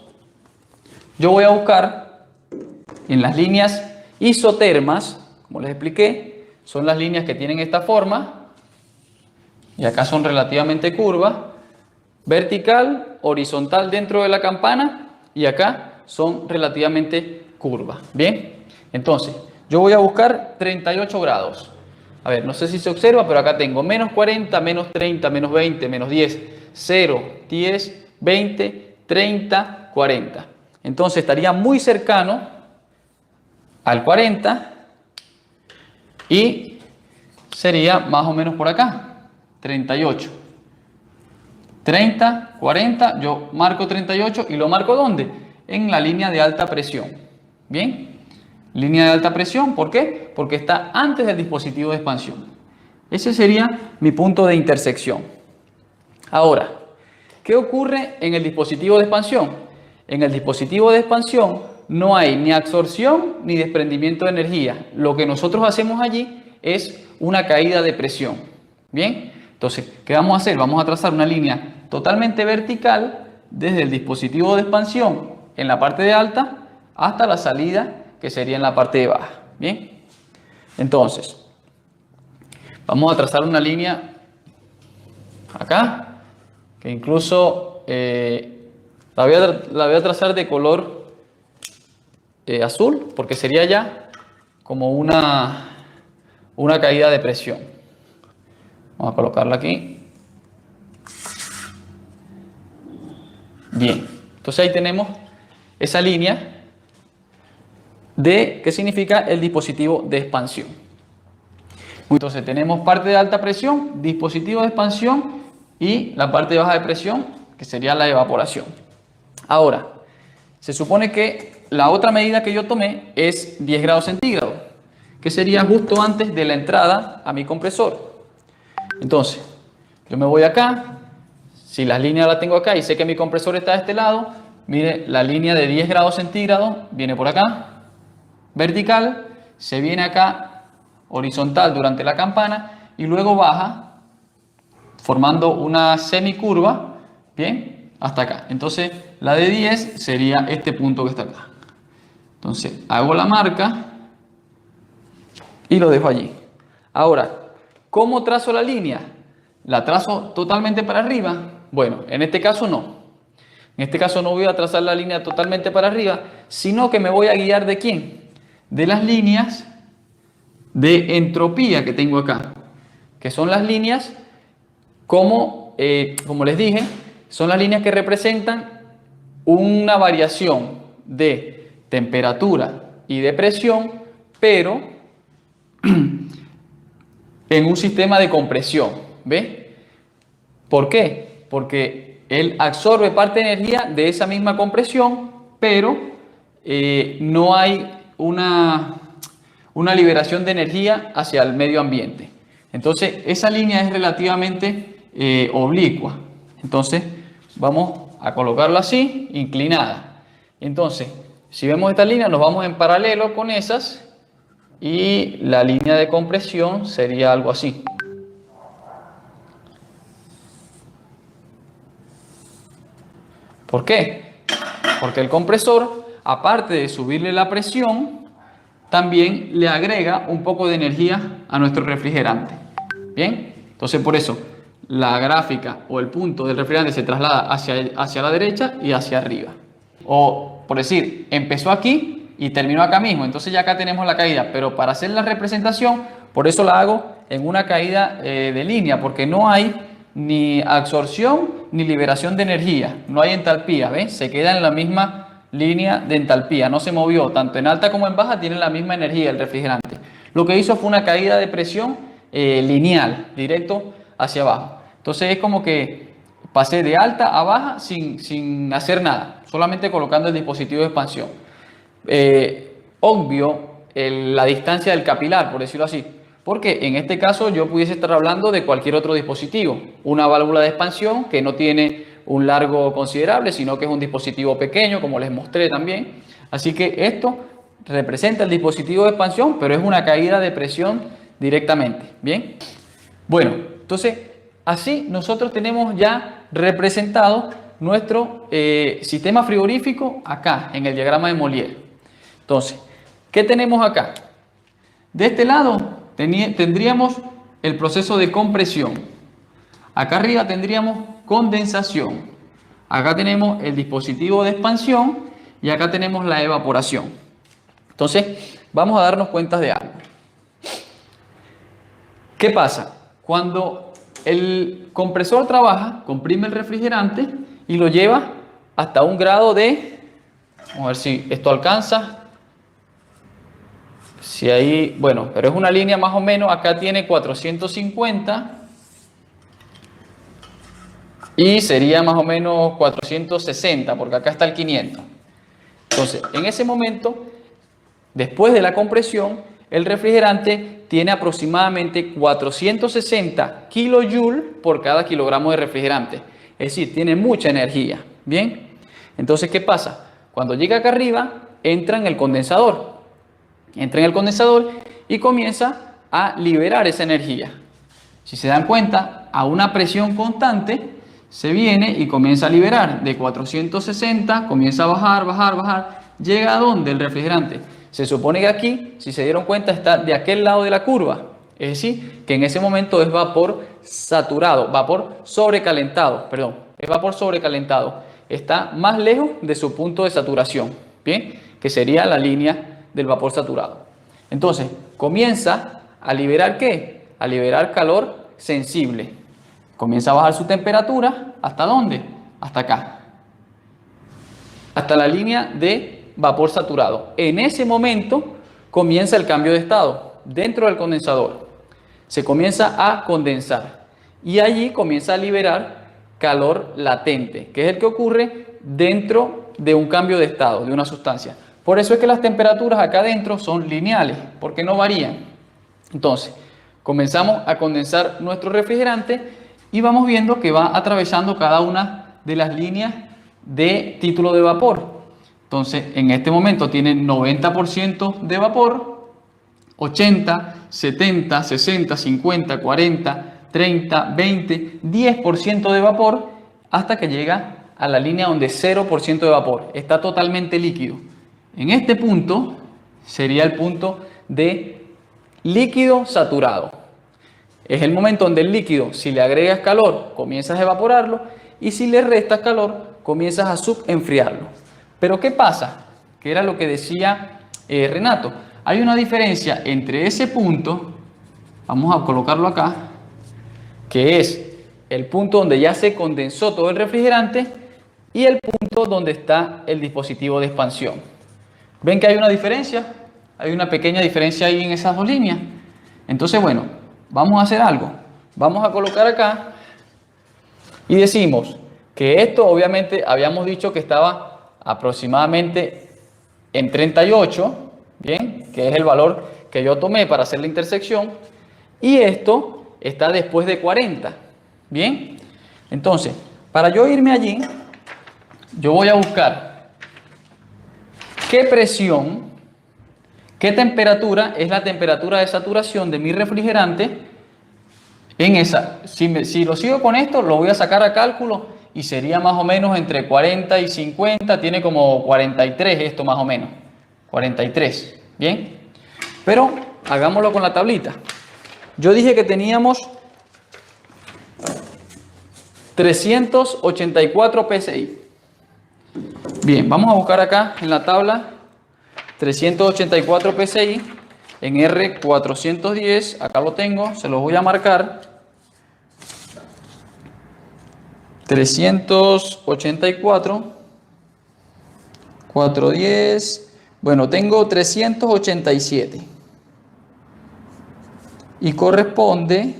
yo voy a buscar en las líneas isotermas, como les expliqué, son las líneas que tienen esta forma, y acá son relativamente curvas, vertical, horizontal dentro de la campana, y acá son relativamente curvas. Bien, entonces yo voy a buscar 38 grados. A ver, no sé si se observa, pero acá tengo menos 40, menos 30, menos 20, menos 10, 0, 10, 20, 30, 40. Entonces estaría muy cercano al 40 y sería más o menos por acá, 38. 30, 40, yo marco 38 y lo marco ¿dónde? En la línea de alta presión. Bien, línea de alta presión, ¿por qué? Porque está antes del dispositivo de expansión. Ese sería mi punto de intersección. Ahora, ¿qué ocurre en el dispositivo de expansión? En el dispositivo de expansión no hay ni absorción ni desprendimiento de energía. Lo que nosotros hacemos allí es una caída de presión. Bien, entonces, ¿qué vamos a hacer? Vamos a trazar una línea totalmente vertical desde el dispositivo de expansión en la parte de alta hasta la salida que sería en la parte de baja. Bien, entonces vamos a trazar una línea acá que incluso La voy a trazar de color azul, porque sería ya como una caída de presión. Vamos a colocarla aquí. Bien, entonces ahí tenemos esa línea de qué significa el dispositivo de expansión. Entonces tenemos parte de alta presión, dispositivo de expansión y la parte de baja de presión, que sería la evaporación. Ahora, se supone que la otra medida que yo tomé es 10 grados centígrados, que sería justo antes de la entrada a mi compresor. Entonces, yo me voy acá, si la línea la tengo acá y sé que mi compresor está de este lado, mire, la línea de 10 grados centígrados viene por acá, vertical, se viene acá, horizontal durante la campana y luego baja, formando una semicurva, bien, hasta acá. Entonces, la de 10 sería este punto que está acá. Entonces, hago la marca y lo dejo allí. Ahora, ¿cómo trazo la línea? ¿La trazo totalmente para arriba? Bueno, en este caso no. En este caso no voy a trazar la línea totalmente para arriba, sino que me voy a guiar ¿de quién? De las líneas de entropía que tengo acá, que son las líneas como les dije, son las líneas que representan una variación de temperatura y de presión, pero en un sistema de compresión. ¿Ve? ¿Por qué? Porque él absorbe parte de energía de esa misma compresión, pero no hay una liberación de energía hacia el medio ambiente. Entonces, esa línea es relativamente oblicua. Entonces, vamos a colocarla así, inclinada. Entonces, si vemos esta línea, nos vamos en paralelo con esas y la línea de compresión sería algo así. ¿Por qué? Porque el compresor, aparte de subirle la presión, también le agrega un poco de energía a nuestro refrigerante. Bien, entonces por eso la gráfica o el punto del refrigerante se traslada hacia la derecha y hacia arriba. O por decir, empezó aquí y terminó acá mismo, entonces ya acá tenemos la caída, pero para hacer la representación, por eso la hago en una caída de línea, porque no hay ni absorción ni liberación de energía, no hay entalpía, ¿ves? Se queda en la misma línea de entalpía, no se movió, tanto en alta como en baja tiene la misma energía el refrigerante. Lo que hizo fue una caída de presión lineal, directo hacia abajo. Entonces es como que pasé de alta a baja sin hacer nada, solamente colocando el dispositivo de expansión. Obvio la distancia del capilar, por decirlo así, porque en este caso yo pudiese estar hablando de cualquier otro dispositivo, una válvula de expansión que no tiene un largo considerable, sino que es un dispositivo pequeño, como les mostré también. Así que esto representa el dispositivo de expansión, pero es una caída de presión directamente. Bien, bueno, entonces así nosotros tenemos ya representado nuestro sistema frigorífico acá en el diagrama de Molière. Entonces, ¿qué tenemos acá? De este lado tendríamos el proceso de compresión. Acá arriba tendríamos condensación. Acá tenemos el dispositivo de expansión y acá tenemos la evaporación. Entonces, vamos a darnos cuenta de algo. ¿Qué pasa? Cuando el compresor trabaja, comprime el refrigerante y lo lleva hasta un grado de, vamos a ver si esto alcanza. Si ahí, bueno, pero es una línea más o menos, acá tiene 450 y sería más o menos 460, porque acá está el 500. Entonces, en ese momento, después de la compresión, el refrigerante tiene aproximadamente 460 kilojoules por cada kilogramo de refrigerante. Es decir, tiene mucha energía. Bien, entonces, ¿qué pasa? Cuando llega acá arriba, entra en el condensador. Entra en el condensador y comienza a liberar esa energía. Si se dan cuenta, a una presión constante se viene y comienza a liberar. De 460 comienza a bajar, bajar, bajar. ¿Llega a dónde el refrigerante? Se supone que aquí, si se dieron cuenta, está de aquel lado de la curva. Es decir, que en ese momento es vapor saturado, vapor sobrecalentado, perdón, es vapor sobrecalentado. está más lejos de su punto de saturación, ¿bien? Que sería la línea del vapor saturado. Entonces, comienza a liberar ¿qué? A liberar calor sensible. Comienza a bajar su temperatura, ¿hasta dónde? Hasta acá. Hasta la línea de vapor saturado. En ese momento comienza el cambio de estado dentro del condensador. Se comienza a condensar y allí comienza a liberar calor latente, que es el que ocurre dentro de un cambio de estado de una sustancia. Por eso es que las temperaturas acá adentro son lineales, porque no varían. Entonces, comenzamos a condensar nuestro refrigerante y vamos viendo que va atravesando cada una de las líneas de título de vapor. Entonces, en este momento tiene 90% de vapor, 80, 70, 60, 50, 40, 30, 20, 10% de vapor, hasta que llega a la línea donde 0% de vapor. Está totalmente líquido. En este punto sería el punto de líquido saturado. Es el momento donde el líquido, si le agregas calor, comienzas a evaporarlo, y si le restas calor, comienzas a subenfriarlo. Pero ¿qué pasa? Que era lo que decía Renato. Hay una diferencia entre ese punto, vamos a colocarlo acá, que es el punto donde ya se condensó todo el refrigerante, y el punto donde está el dispositivo de expansión. ¿Ven que hay una diferencia? Hay una pequeña diferencia ahí en esas dos líneas. Entonces, bueno, vamos a hacer algo. Vamos a colocar acá y decimos que esto obviamente habíamos dicho que estaba aproximadamente en 38, ¿bien? Que es el valor que yo tomé para hacer la intersección. Y esto está después de 40, ¿bien? Entonces, para yo irme allí, yo voy a buscar qué presión, qué temperatura es la temperatura de saturación de mi refrigerante en esa. Si lo sigo con esto, lo voy a sacar a cálculo y sería más o menos entre 40 y 50, tiene como 43 esto más o menos, 43, ¿bien? Pero hagámoslo con la tablita. Yo dije que teníamos 384 PSI. Bien, vamos a buscar acá en la tabla 384 PSI en R410, acá lo tengo, se los voy a marcar. 384, 410, bueno, tengo 387 y corresponde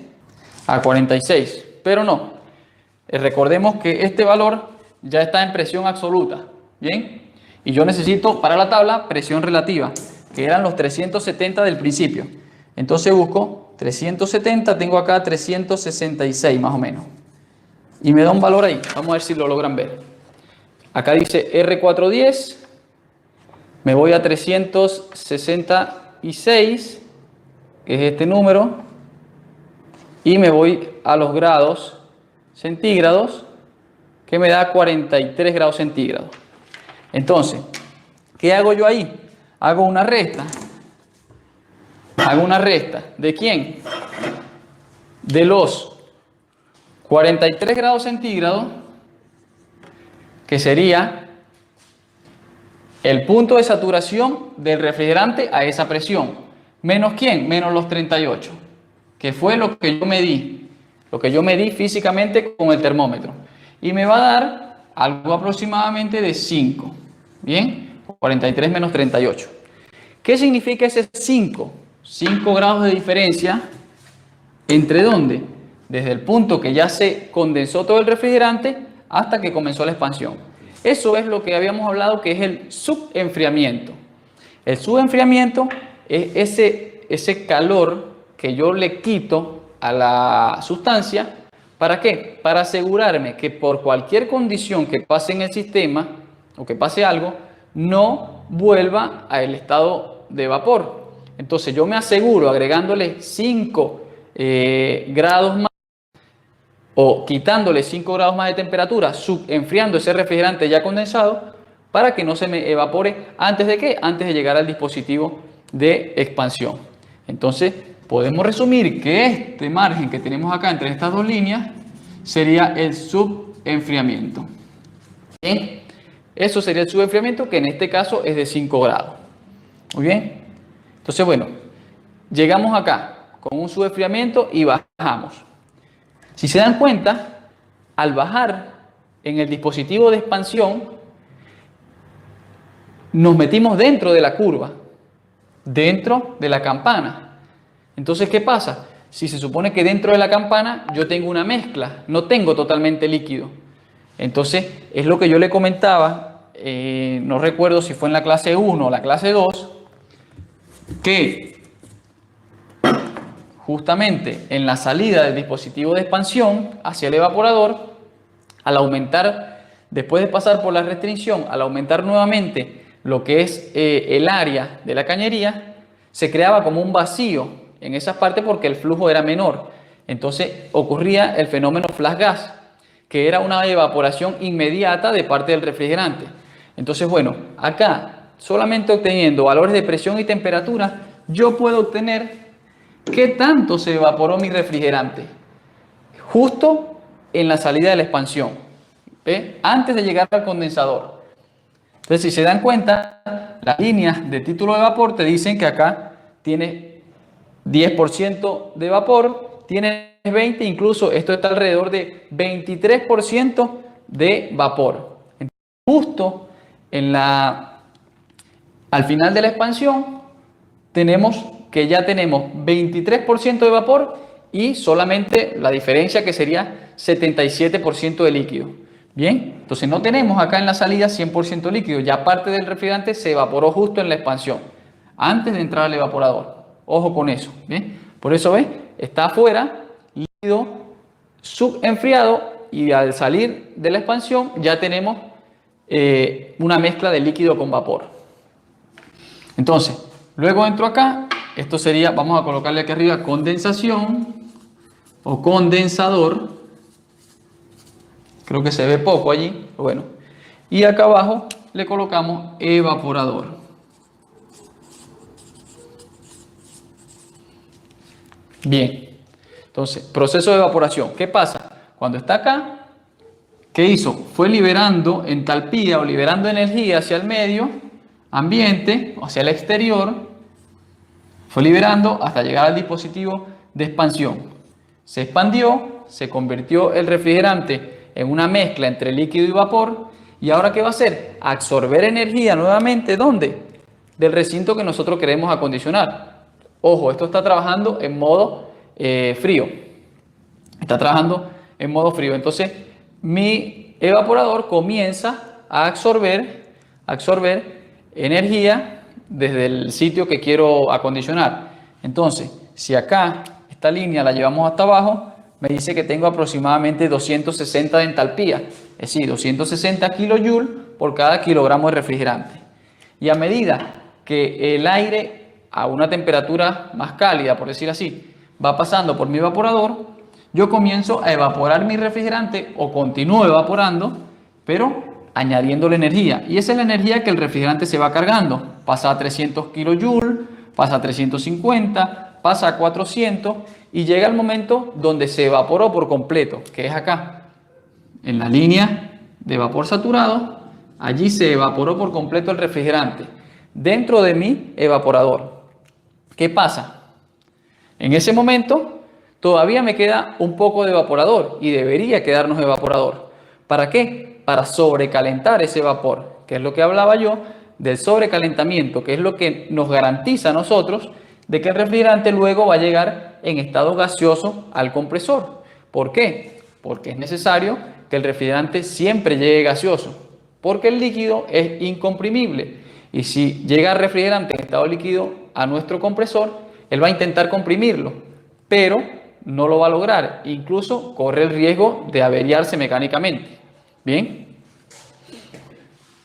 a 46, pero no, recordemos que este valor ya está en presión absoluta, ¿bien? Y yo necesito para la tabla presión relativa, que eran los 370 del principio. Entonces busco 370, tengo acá 366 más o menos. Y me da un valor ahí, vamos a ver si lo logran ver. Acá dice R410, me voy a 366, que es este número, y me voy a los grados centígrados, que me da 43 grados centígrados. Entonces, ¿qué hago yo ahí? Hago una resta. ¿Hago una resta? ¿De quién? De los 43 grados centígrados, que sería el punto de saturación del refrigerante a esa presión. ¿Menos quién? Menos los 38, que fue lo que yo medí. Lo que yo medí físicamente con el termómetro. Y me va a dar algo aproximadamente de 5. ¿Bien? 43 menos 38. ¿Qué significa ese 5? 5 grados de diferencia. ¿Entre dónde? Desde el punto que ya se condensó todo el refrigerante hasta que comenzó la expansión. Eso es lo que habíamos hablado, que es el subenfriamiento. El subenfriamiento es ese calor que yo le quito a la sustancia. ¿Para qué? Para asegurarme que por cualquier condición que pase en el sistema o que pase algo, no vuelva al estado de vapor. Entonces yo me aseguro agregándole 5 grados más o quitándole 5 grados más de temperatura, subenfriando ese refrigerante ya condensado, para que no se me evapore antes de ¿qué? Antes de llegar al dispositivo de expansión. Entonces podemos resumir que este margen que tenemos acá entre estas dos líneas sería el subenfriamiento. Bien, eso sería el subenfriamiento, que en este caso es de 5 grados. Muy bien. Entonces, bueno, llegamos acá con un subenfriamiento y bajamos. Si se dan cuenta, al bajar en el dispositivo de expansión, nos metimos dentro de la curva, dentro de la campana. Entonces, ¿qué pasa? Si se supone que dentro de la campana yo tengo una mezcla, no tengo totalmente líquido. Entonces, es lo que yo le comentaba, no recuerdo si fue en la clase 1 o la clase 2, que justamente en la salida del dispositivo de expansión hacia el evaporador, al aumentar, después de pasar por la restricción, al aumentar nuevamente lo que es el área de la cañería, se creaba como un vacío en esa parte porque el flujo era menor. Entonces ocurría el fenómeno flash gas, que era una evaporación inmediata de parte del refrigerante. Entonces, bueno, acá solamente obteniendo valores de presión y temperatura, yo puedo obtener qué tanto se evaporó mi refrigerante justo en la salida de la expansión, ¿ve? Antes de llegar al condensador. Entonces, si se dan cuenta, las líneas de título de vapor te dicen que acá tiene 10% de vapor, tiene 20%, incluso esto está alrededor de 23% de vapor. Entonces, justo al final de la expansión tenemos que ya tenemos 23% de vapor y solamente la diferencia que sería 77% de líquido. Bien, entonces no tenemos acá en la salida 100% líquido, ya parte del refrigerante se evaporó justo en la expansión, antes de entrar al evaporador. Ojo con eso, ¿bien? Por eso, ¿ves? Está afuera, líquido subenfriado, y al salir de la expansión ya tenemos una mezcla de líquido con vapor. Entonces, luego entro acá, esto sería, vamos a colocarle aquí arriba condensación o condensador. Creo que se ve poco allí, bueno. Y acá abajo le colocamos evaporador. Bien, entonces, proceso de evaporación. ¿Qué pasa? Cuando está acá, ¿qué hizo? Fue liberando entalpía o liberando energía hacia el medio ambiente, hacia el exterior. Fue liberando hasta llegar al dispositivo de expansión. Se expandió, se convirtió el refrigerante en una mezcla entre líquido y vapor. ¿Y ahora qué va a hacer? Absorber energía nuevamente, ¿dónde? Del recinto que nosotros queremos acondicionar. Ojo, esto está trabajando en modo frío. Está trabajando en modo frío. Entonces, mi evaporador comienza a absorber energía desde el sitio que quiero acondicionar. Entonces, si acá esta línea la llevamos hasta abajo, me dice que tengo aproximadamente 260 de entalpía, es decir, 260 kilojoules por cada kilogramo de refrigerante. Y a medida que el aire a una temperatura más cálida, por decir así, va pasando por mi evaporador, yo comienzo a evaporar mi refrigerante o continúo evaporando, pero añadiéndole energía. Y esa es la energía que el refrigerante se va cargando. Pasa a 300 kilojoules, pasa a 350, pasa a 400 y llega el momento donde se evaporó por completo, que es acá, en la línea de vapor saturado. Allí se evaporó por completo el refrigerante dentro de mi evaporador. ¿Qué pasa? En ese momento todavía me queda un poco de evaporador y debería quedarnos evaporador. ¿Para qué? Para sobrecalentar ese vapor, que es lo que hablaba yo del sobrecalentamiento, que es lo que nos garantiza a nosotros de que el refrigerante luego va a llegar en estado gaseoso al compresor. ¿Por qué? Porque es necesario que el refrigerante siempre llegue gaseoso, porque el líquido es incomprimible. Y si llega el refrigerante en estado líquido a nuestro compresor, él va a intentar comprimirlo, pero no lo va a lograr. Incluso corre el riesgo de averiarse mecánicamente. Bien.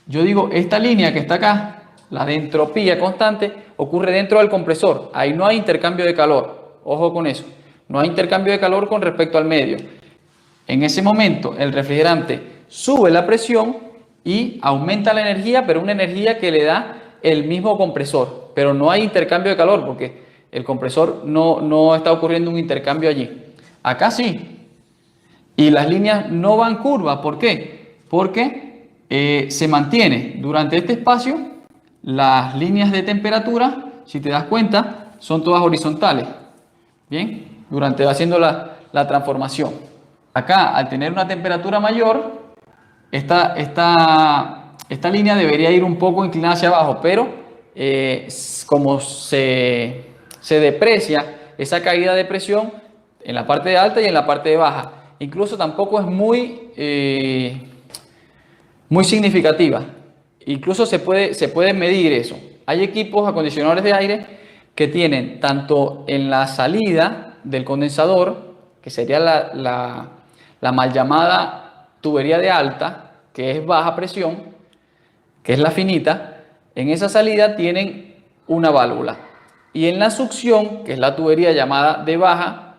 Yo digo, esta línea que está acá, la de entropía constante, ocurre dentro del compresor. Ahí no hay intercambio de calor. Ojo con eso. No hay intercambio de calor con respecto al medio. En ese momento, el refrigerante sube la presión y aumenta la energía, pero una energía que le da el mismo compresor. Pero no hay intercambio de calor porque el compresor no está ocurriendo un intercambio allí. Acá sí. Y las líneas no van curvas. ¿Por qué? Porque se mantiene durante este espacio. Las líneas de temperatura, si te das cuenta, son todas horizontales. Bien, durante haciendo la transformación. Acá, al tener una temperatura mayor, esta línea debería ir un poco inclinada hacia abajo, pero como se deprecia esa caída de presión en la parte de alta y en la parte de baja. Incluso tampoco es muy significativa. Incluso se puede medir eso. Hay equipos acondicionadores de aire que tienen tanto en la salida del condensador, que sería la mal llamada tubería de alta, que es baja presión, que es la finita. En esa salida tienen una válvula. Y en la succión, que es la tubería llamada de baja,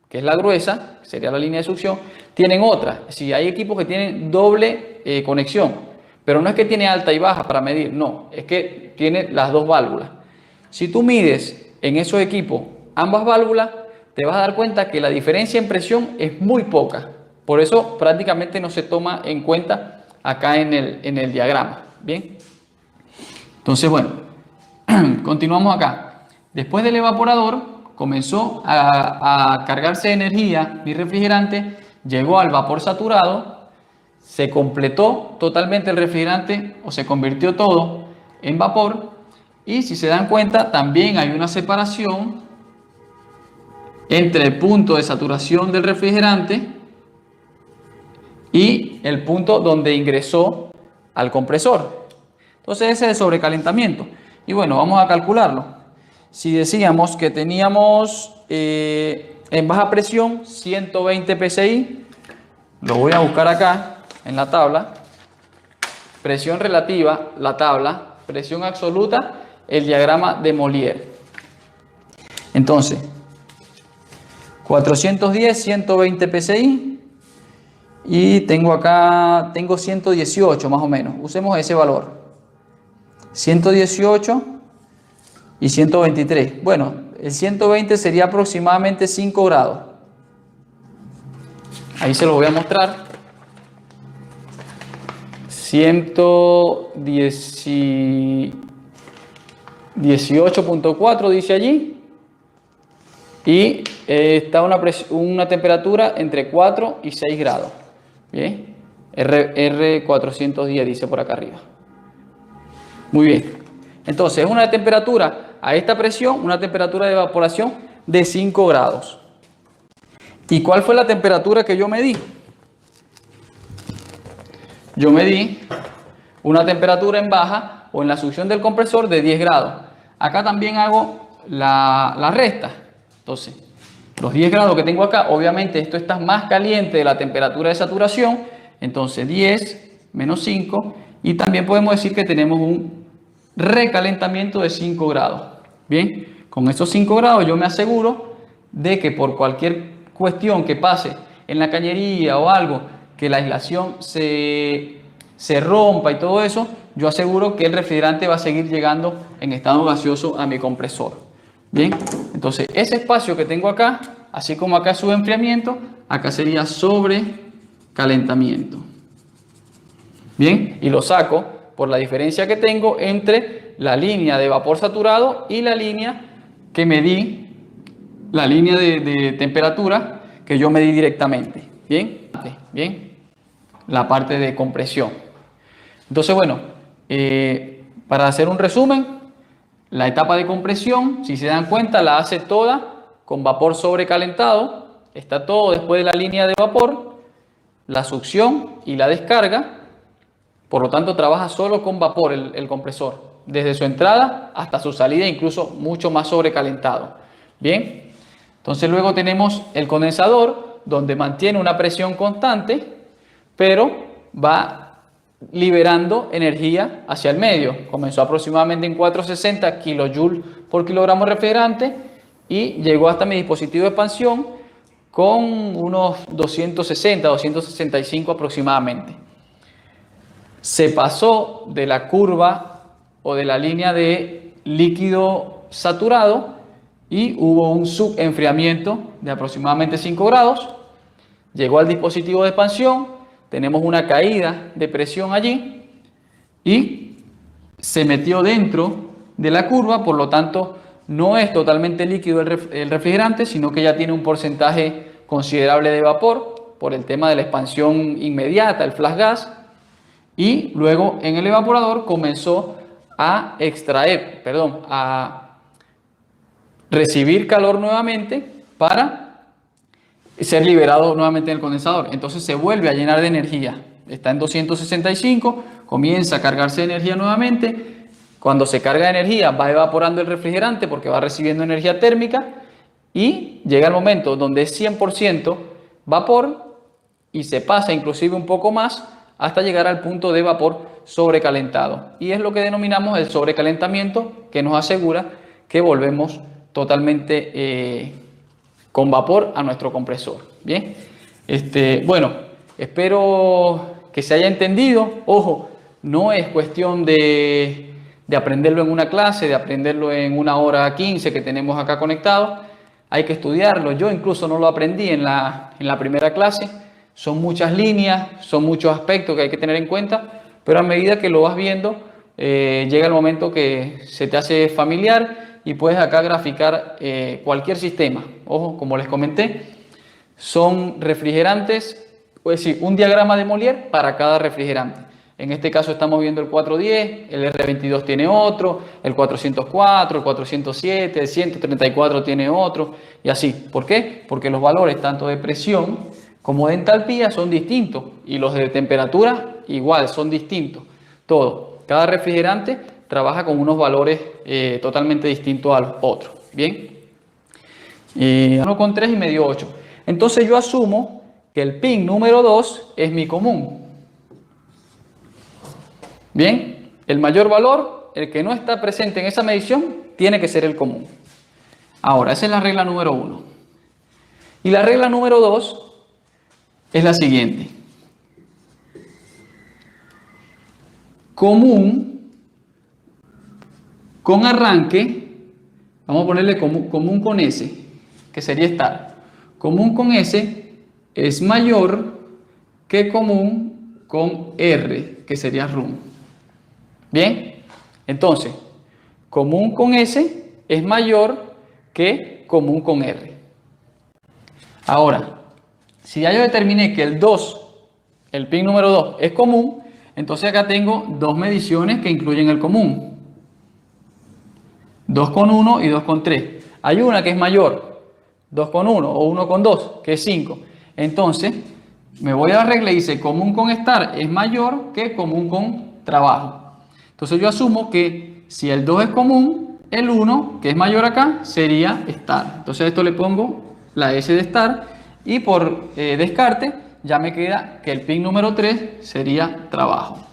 que es la gruesa, que sería la línea de succión, tienen otra. Si hay equipos que tienen doble conexión, pero no es que tiene alta y baja para medir, no, es que tiene las dos válvulas. Si tú mides en esos equipos ambas válvulas, te vas a dar cuenta que la diferencia en presión es muy poca. Por eso prácticamente no se toma en cuenta acá en el diagrama. Bien. Entonces, bueno, continuamos acá. Después del evaporador comenzó a cargarse de energía mi refrigerante, llegó al vapor saturado, se completó totalmente el refrigerante o se convirtió todo en vapor. Y si se dan cuenta, también hay una separación entre el punto de saturación del refrigerante y el punto donde ingresó al compresor. Entonces ese es el sobrecalentamiento. Y bueno, vamos a calcularlo. Si decíamos que teníamos en baja presión 120 psi, lo voy a buscar acá en la tabla. Presión relativa, la tabla. Presión absoluta, el diagrama de Molière. Entonces, 410, 120 psi. Y tengo acá, 118 más o menos. Usemos ese valor. 118 y 123. Bueno, el 120 sería aproximadamente 5 grados. Ahí se lo voy a mostrar. 118.4 dice allí. Y está una temperatura entre 4 y 6 grados. Bien. R410 dice por acá arriba. Muy bien. Entonces, es una temperatura a esta presión, una temperatura de evaporación de 5 grados. ¿Y cuál fue la temperatura que yo medí? Yo medí una temperatura en baja o en la succión del compresor de 10 grados. Acá también hago la resta. Entonces, los 10 grados que tengo acá, obviamente esto está más caliente de la temperatura de saturación. Entonces, 10 menos 5. Y también podemos decir que tenemos un recalentamiento de 5 grados. Bien, con estos 5 grados yo me aseguro de que por cualquier cuestión que pase en la cañería o algo, que la aislación se rompa y todo eso, yo aseguro que el refrigerante va a seguir llegando en estado gaseoso a mi compresor. Bien, entonces ese espacio que tengo acá, así como acá es subenfriamiento, acá sería sobrecalentamiento. Bien, y lo saco por la diferencia que tengo entre la línea de vapor saturado y la línea que medí, la línea de temperatura que yo medí directamente. Bien, bien, la parte de compresión. Entonces, bueno, para hacer un resumen, la etapa de compresión, si se dan cuenta, la hace toda con vapor sobrecalentado. Está todo después de la línea de vapor, la succión y la descarga. Por lo tanto, trabaja solo con vapor el compresor, desde su entrada hasta su salida, incluso mucho más sobrecalentado. Bien, entonces luego tenemos el condensador, donde mantiene una presión constante, pero va liberando energía hacia el medio. Comenzó aproximadamente en 460 kJ por kilogramo de refrigerante y llegó hasta mi dispositivo de expansión con unos 260, 265 aproximadamente. Se pasó de la curva o de la línea de líquido saturado y hubo un subenfriamiento de aproximadamente 5 grados. Llegó al dispositivo de expansión, tenemos una caída de presión allí y se metió dentro de la curva, por lo tanto no es totalmente líquido el refrigerante, sino que ya tiene un porcentaje considerable de vapor por el tema de la expansión inmediata, el flash gas, y luego en el evaporador comenzó a recibir calor nuevamente para ser liberado nuevamente en el condensador. Entonces se vuelve a llenar de energía. Está en 265, comienza a cargarse de energía nuevamente. Cuando se carga de energía va evaporando el refrigerante porque va recibiendo energía térmica y llega el momento donde es 100% vapor y se pasa inclusive un poco más hasta llegar al punto de vapor sobrecalentado. Y es lo que denominamos el sobrecalentamiento, que nos asegura que volvemos totalmente con vapor a nuestro compresor. Bien, bueno, espero que se haya entendido. Ojo, no es cuestión de aprenderlo en una clase, de aprenderlo en 1 hora 15 que tenemos acá conectado. Hay que estudiarlo. Yo incluso no lo aprendí en la primera clase. Son muchas líneas, son muchos aspectos que hay que tener en cuenta, pero a medida que lo vas viendo, llega el momento que se te hace familiar y puedes acá graficar cualquier sistema. Ojo, como les comenté, son refrigerantes, es decir, un diagrama de Molière para cada refrigerante. En este caso estamos viendo el 410, el R22 tiene otro, el 404, el 407, el 134 tiene otro y así. ¿Por qué? Porque los valores tanto de presión como de entalpía son distintos y los de temperatura igual son distintos. Todo. Cada refrigerante trabaja con unos valores totalmente distintos a los otros. Bien. 1,3 y medio 8. Entonces yo asumo que el pin número 2 es mi común. Bien. El mayor valor, el que no está presente en esa medición, tiene que ser el común. Ahora, esa es la regla número 1. Y la regla número 2 es la siguiente. Común con arranque, vamos a ponerle común con S, que sería estar. Común con S es mayor que común con R, que sería run. Bien, entonces, común con S es mayor que común con R. Ahora, si ya yo determiné que el 2, el pin número 2 es común, entonces acá tengo dos mediciones que incluyen el común. 2,1 y 2,3. Hay una que es mayor, 2,1 o 1,2, que es 5. Entonces, me voy a la regla y dice común con estar es mayor que común con trabajo. Entonces yo asumo que si el 2 es común, el 1, que es mayor acá, sería estar. Entonces a esto le pongo la S de estar y por descarte ya me queda que el pin número 3 sería trabajo.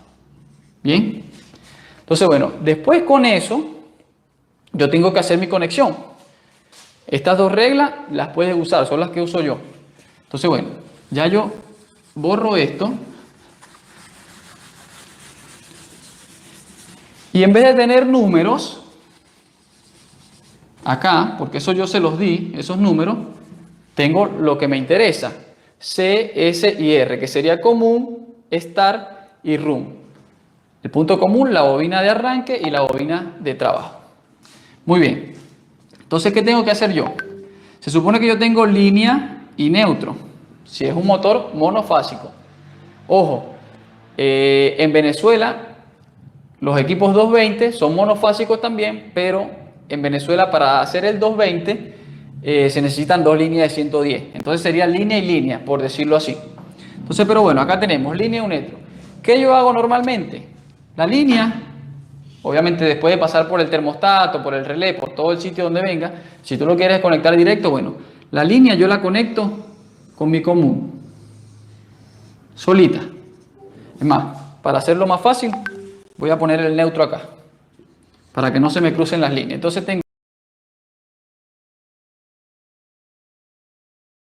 Bien. Entonces, bueno, después con eso yo tengo que hacer mi conexión. Estas dos reglas las puedes usar, son las que uso yo. Entonces, bueno, ya yo borro esto. Y en vez de tener números, acá, porque eso yo se los di, esos números, tengo lo que me interesa. C, S y R, que sería común, estar y run. El punto común, la bobina de arranque y la bobina de trabajo. Muy bien. Entonces, ¿qué tengo que hacer yo? Se supone que yo tengo línea y neutro. Si es un motor monofásico. Ojo, en Venezuela los equipos 220 son monofásicos también, pero en Venezuela para hacer el 220 se necesitan dos líneas de 110. Entonces sería línea y línea, por decirlo así. Entonces, pero bueno, acá tenemos línea y neutro. ¿Qué yo hago normalmente? La línea, obviamente después de pasar por el termostato, por el relé, por todo el sitio donde venga, si tú lo quieres conectar directo, bueno, la línea yo la conecto con mi común, solita. Es más, para hacerlo más fácil, voy a poner el neutro acá, para que no se me crucen las líneas. Entonces tengo